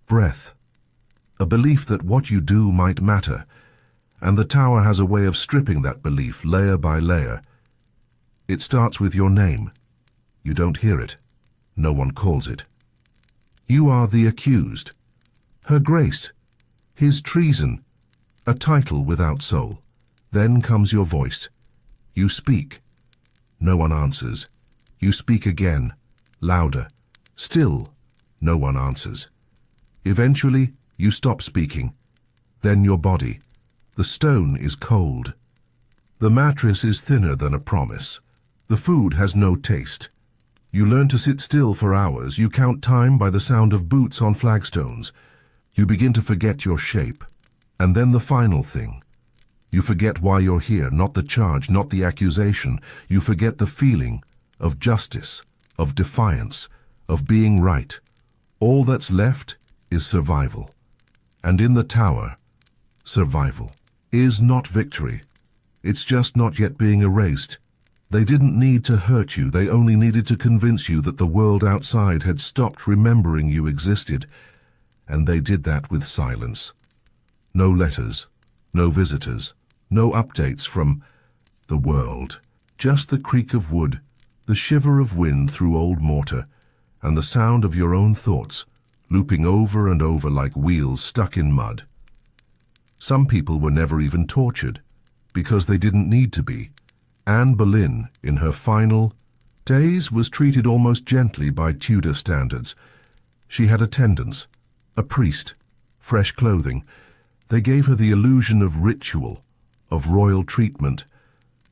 A: breath, a belief that what you do might matter, and the tower has a way of stripping that belief layer by layer. It starts with your name. You don't hear it. No one calls it. You are the accused. Her Grace. His treason. A title without soul. Then comes your voice. You speak. No one answers. You speak again, louder, Still, no one answers. Eventually, you stop speaking. Then your body. The stone is cold. The mattress is thinner than a promise. The food has no taste. You learn to sit still for hours. You count time by the sound of boots on flagstones. You begin to forget your shape. And then the final thing. You forget why you're here, not the charge, not the accusation. You forget the feeling of justice, of defiance, of being right. All that's left is survival. And in the tower, survival is not victory. It's just not yet being erased. They didn't need to hurt you. They only needed to convince you that the world outside had stopped remembering you existed. And they did that with silence. No letters, no visitors, no updates from the world. Just the creak of wood, the shiver of wind through old mortar, and the sound of your own thoughts, looping over and over like wheels stuck in mud. Some people were never even tortured, because they didn't need to be. Anne Boleyn, in her final days, was treated almost gently by Tudor standards. She had attendants, a priest, fresh clothing. They gave her the illusion of ritual, of royal treatment,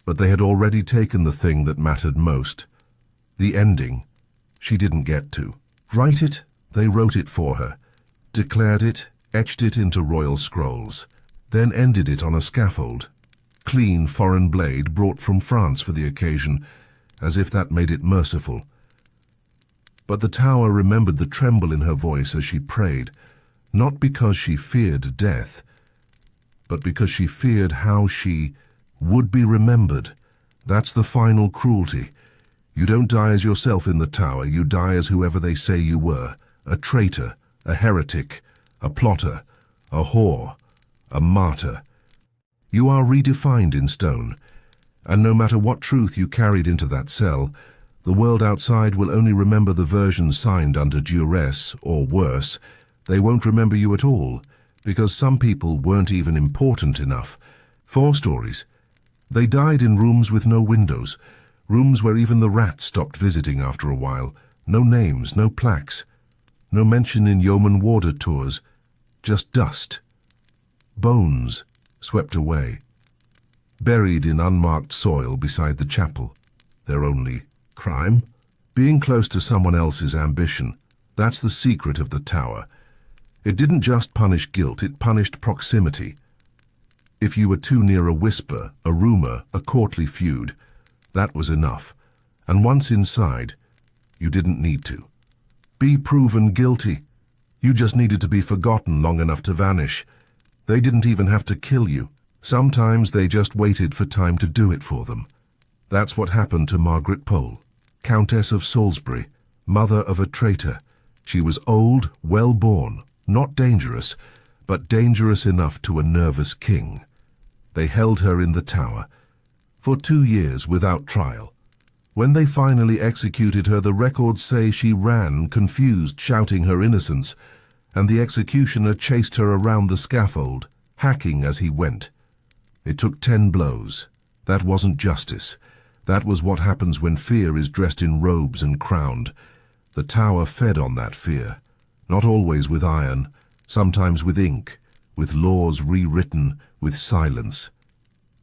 A: but they had already taken the thing that mattered most. The ending, she didn't get to. Write it, they wrote it for her, declared it, etched it into royal scrolls, then ended it on a scaffold. Clean foreign blade brought from France for the occasion, as if that made it merciful. But the tower remembered the tremble in her voice as she prayed, not because she feared death, but because she feared how she would be remembered. That's the final cruelty. You don't die as yourself in the tower, you die as whoever they say you were, a traitor, a heretic, a plotter, a whore, a martyr. You are redefined in stone, and no matter what truth you carried into that cell, the world outside will only remember the version signed under duress, or worse, they won't remember you at all, because some people weren't even important enough. 4 stories. They died in rooms with no windows, rooms where even the rats stopped visiting after a while. No names, no plaques, no mention in yeoman warder tours, just dust. Bones swept away, buried in unmarked soil beside the chapel. Their only crime? Being close to someone else's ambition. That's the secret of the tower. It didn't just punish guilt, it punished proximity. If you were too near a whisper, a rumor, a courtly feud, that was enough. And once inside, you didn't need to be proven guilty. You just needed to be forgotten long enough to vanish. They didn't even have to kill you. Sometimes they just waited for time to do it for them. That's what happened to Margaret Pole, Countess of Salisbury, mother of a traitor. She was old, well-born, not dangerous, but dangerous enough to a nervous king. They held her in the tower for 2 years without trial. When they finally executed her, the records say she ran, confused, shouting her innocence, and the executioner chased her around the scaffold, hacking as he went. It took 10 blows. That wasn't justice. That was what happens when fear is dressed in robes and crowned. The tower fed on that fear, not always with iron, sometimes with ink, with laws rewritten, with silence.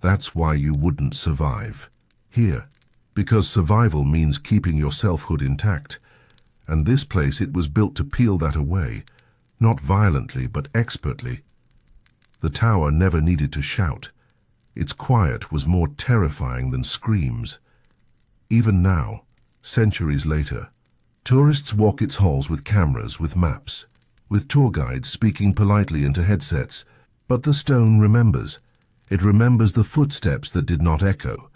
A: That's why you wouldn't survive. Here, because survival means keeping your selfhood intact. And this place, it was built to peel that away, not violently, but expertly. The tower never needed to shout. Its quiet was more terrifying than screams. Even now, centuries later, tourists walk its halls with cameras, with maps, with tour guides speaking politely into headsets. But the stone remembers. It remembers the footsteps that did not echo,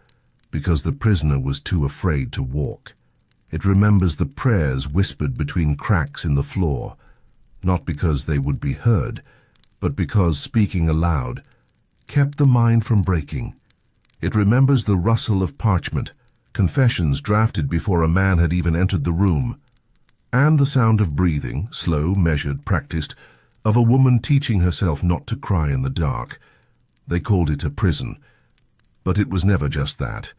A: because the prisoner was too afraid to walk. It remembers the prayers whispered between cracks in the floor, not because they would be heard, but because speaking aloud kept the mind from breaking. It remembers the rustle of parchment, confessions drafted before a man had even entered the room, and the sound of breathing, slow, measured, practiced, of a woman teaching herself not to cry in the dark. They called it a prison, but it was never just that.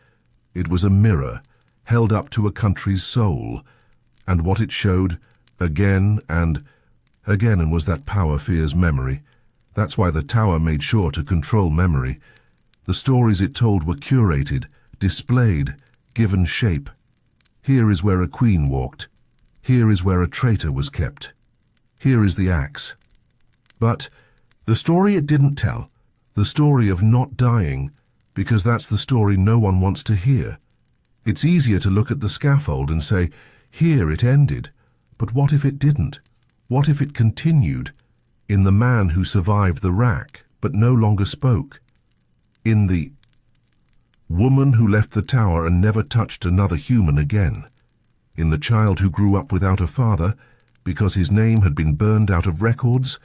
A: It was a mirror held up to a country's soul, And what it showed, again and again, and was that power fears memory. That's why the tower made sure to control memory. The stories it told were curated, displayed, given shape. Here is where a queen walked. Here is where a traitor was kept. Here is the axe. But the story it didn't tell, the story of not dying, because that's the story no one wants to hear. It's easier to look at the scaffold and say, here it ended. But what if it didn't? What if it continued? In the man who survived the rack, but no longer spoke. In the woman who left the tower and never touched another human again. In the child who grew up without a father, because his name had been burned out of records.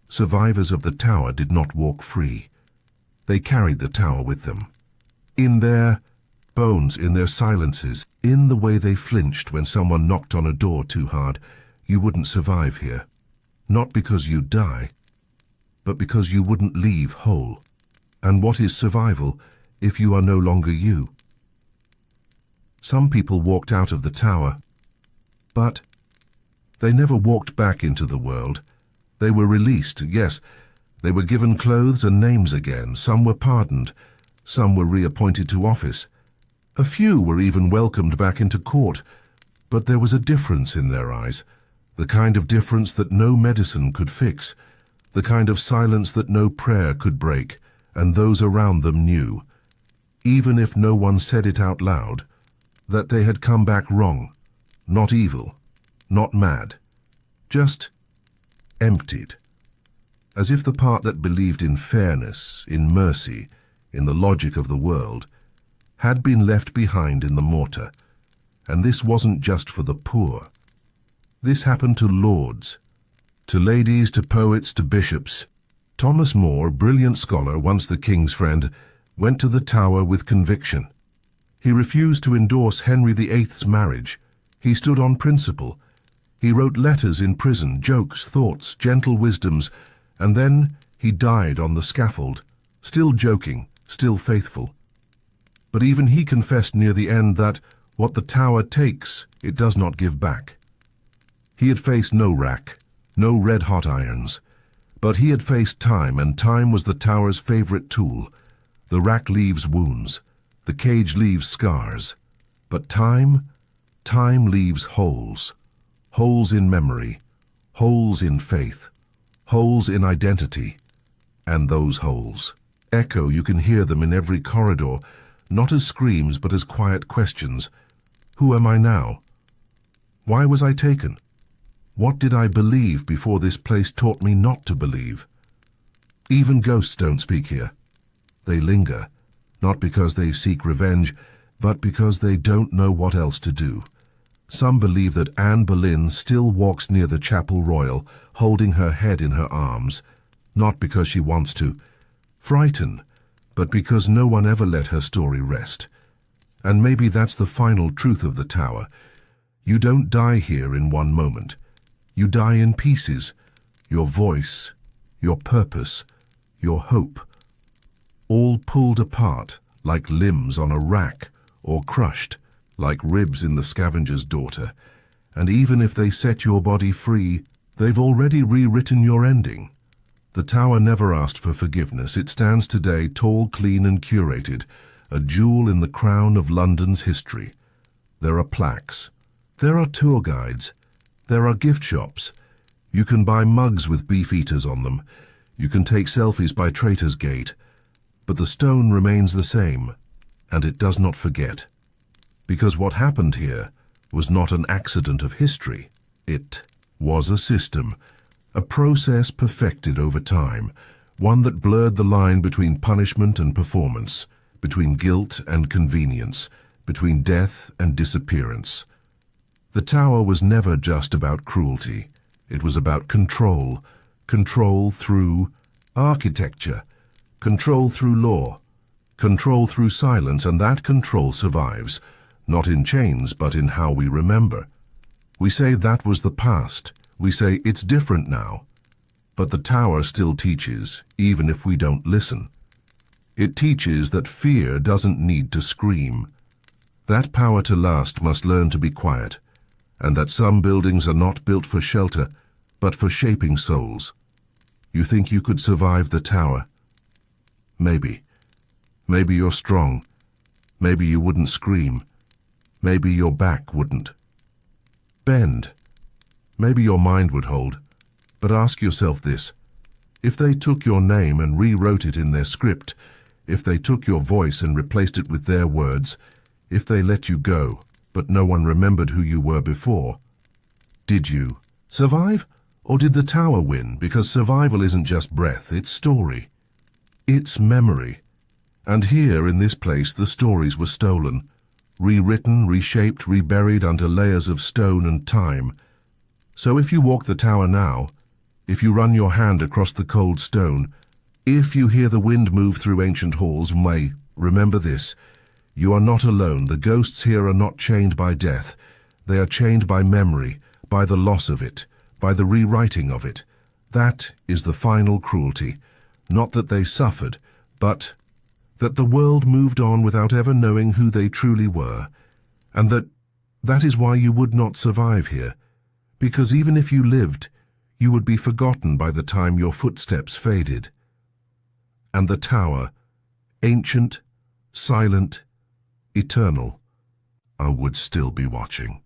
A: Survivors of the tower did not walk free. They carried the tower with them. In their bones, in their silences, in the way they flinched when someone knocked on a door too hard. You wouldn't survive here. Not because you'd die, but because you wouldn't leave whole. And what is survival if you are no longer you? Some people walked out of the tower, but they never walked back into the world. They were released, yes. They were given clothes and names again. Some were pardoned. Some were reappointed to office. A few were even welcomed back into court. But there was a difference in their eyes, the kind of difference that no medicine could fix, the kind of silence that no prayer could break, and those around them knew, even if no one said it out loud, that they had come back wrong, not evil, not mad, just emptied, as if the part that believed in fairness, in mercy, in the logic of the world, had been left behind in the mortar. And this wasn't just for the poor. This happened to lords, to ladies, to poets, to bishops. Thomas More, brilliant scholar, once the king's friend, went to the Tower with conviction. He refused to endorse Henry VIII's marriage. He stood on principle. He wrote letters in prison, jokes, thoughts, gentle wisdoms, and then he died on the scaffold, still joking, still faithful. But even he confessed near the end that what the tower takes, it does not give back. He had faced no rack, no red-hot irons, but he had faced time, and time was the tower's favorite tool. The rack leaves wounds, the cage leaves scars, but time leaves holes. Holes in memory, holes in faith, holes in identity, and those holes echo. You can hear them in every corridor, not as screams but as quiet questions. Who am I now? Why was I taken? What did I believe before this place taught me not to believe? Even ghosts don't speak here. They linger, not because they seek revenge, but because they don't know what else to do. Some believe that Anne Boleyn still walks near the Chapel Royal, holding her head in her arms, not because she wants to frighten, but because no one ever let her story rest. And maybe that's the final truth of the tower. You don't die here in one moment. You die in pieces. Your voice, your purpose, your hope, all pulled apart like limbs on a rack, or crushed like ribs in The Scavenger's Daughter. And even if they set your body free, they've already rewritten your ending. The tower never asked for forgiveness. It stands today tall, clean and curated, a jewel in the crown of London's history. There are plaques. There are tour guides. There are gift shops. You can buy mugs with beef eaters on them. You can take selfies by Traitor's Gate. But the stone remains the same, and it does not forget. Because what happened here was not an accident of history. It was a system, a process perfected over time, one that blurred the line between punishment and performance, between guilt and convenience, between death and disappearance. The tower was never just about cruelty. It was about control, control through architecture, control through law, control through silence, and that control survives, not in chains, but in how we remember. We say that was the past. We say it's different now. But the tower still teaches, even if we don't listen. It teaches that fear doesn't need to scream. That power to last must learn to be quiet. and that some buildings are not built for shelter, but for shaping souls. You think you could survive the tower? Maybe. Maybe you're strong. Maybe you wouldn't scream. Maybe your back wouldn't bend. Maybe your mind would hold. But ask yourself this. If they took your name and rewrote it in their script, if they took your voice and replaced it with their words, if they let you go, but no one remembered who you were before, did you survive? Or did the tower win? Because survival isn't just breath, it's story. It's memory. And here in this place the stories were stolen, rewritten, reshaped, reburied under layers of stone and time. So if you walk the tower now, if you run your hand across the cold stone, if you hear the wind move through ancient halls, may remember this: you are not alone. The ghosts here are not chained by death. They are chained by memory, by the loss of it, by the rewriting of it. That is the final cruelty. Not that they suffered, but that the world moved on without ever knowing who they truly were, and that is why you would not survive here, because even if you lived, you would be forgotten by the time your footsteps faded. And the tower, ancient, silent, eternal, would still be watching.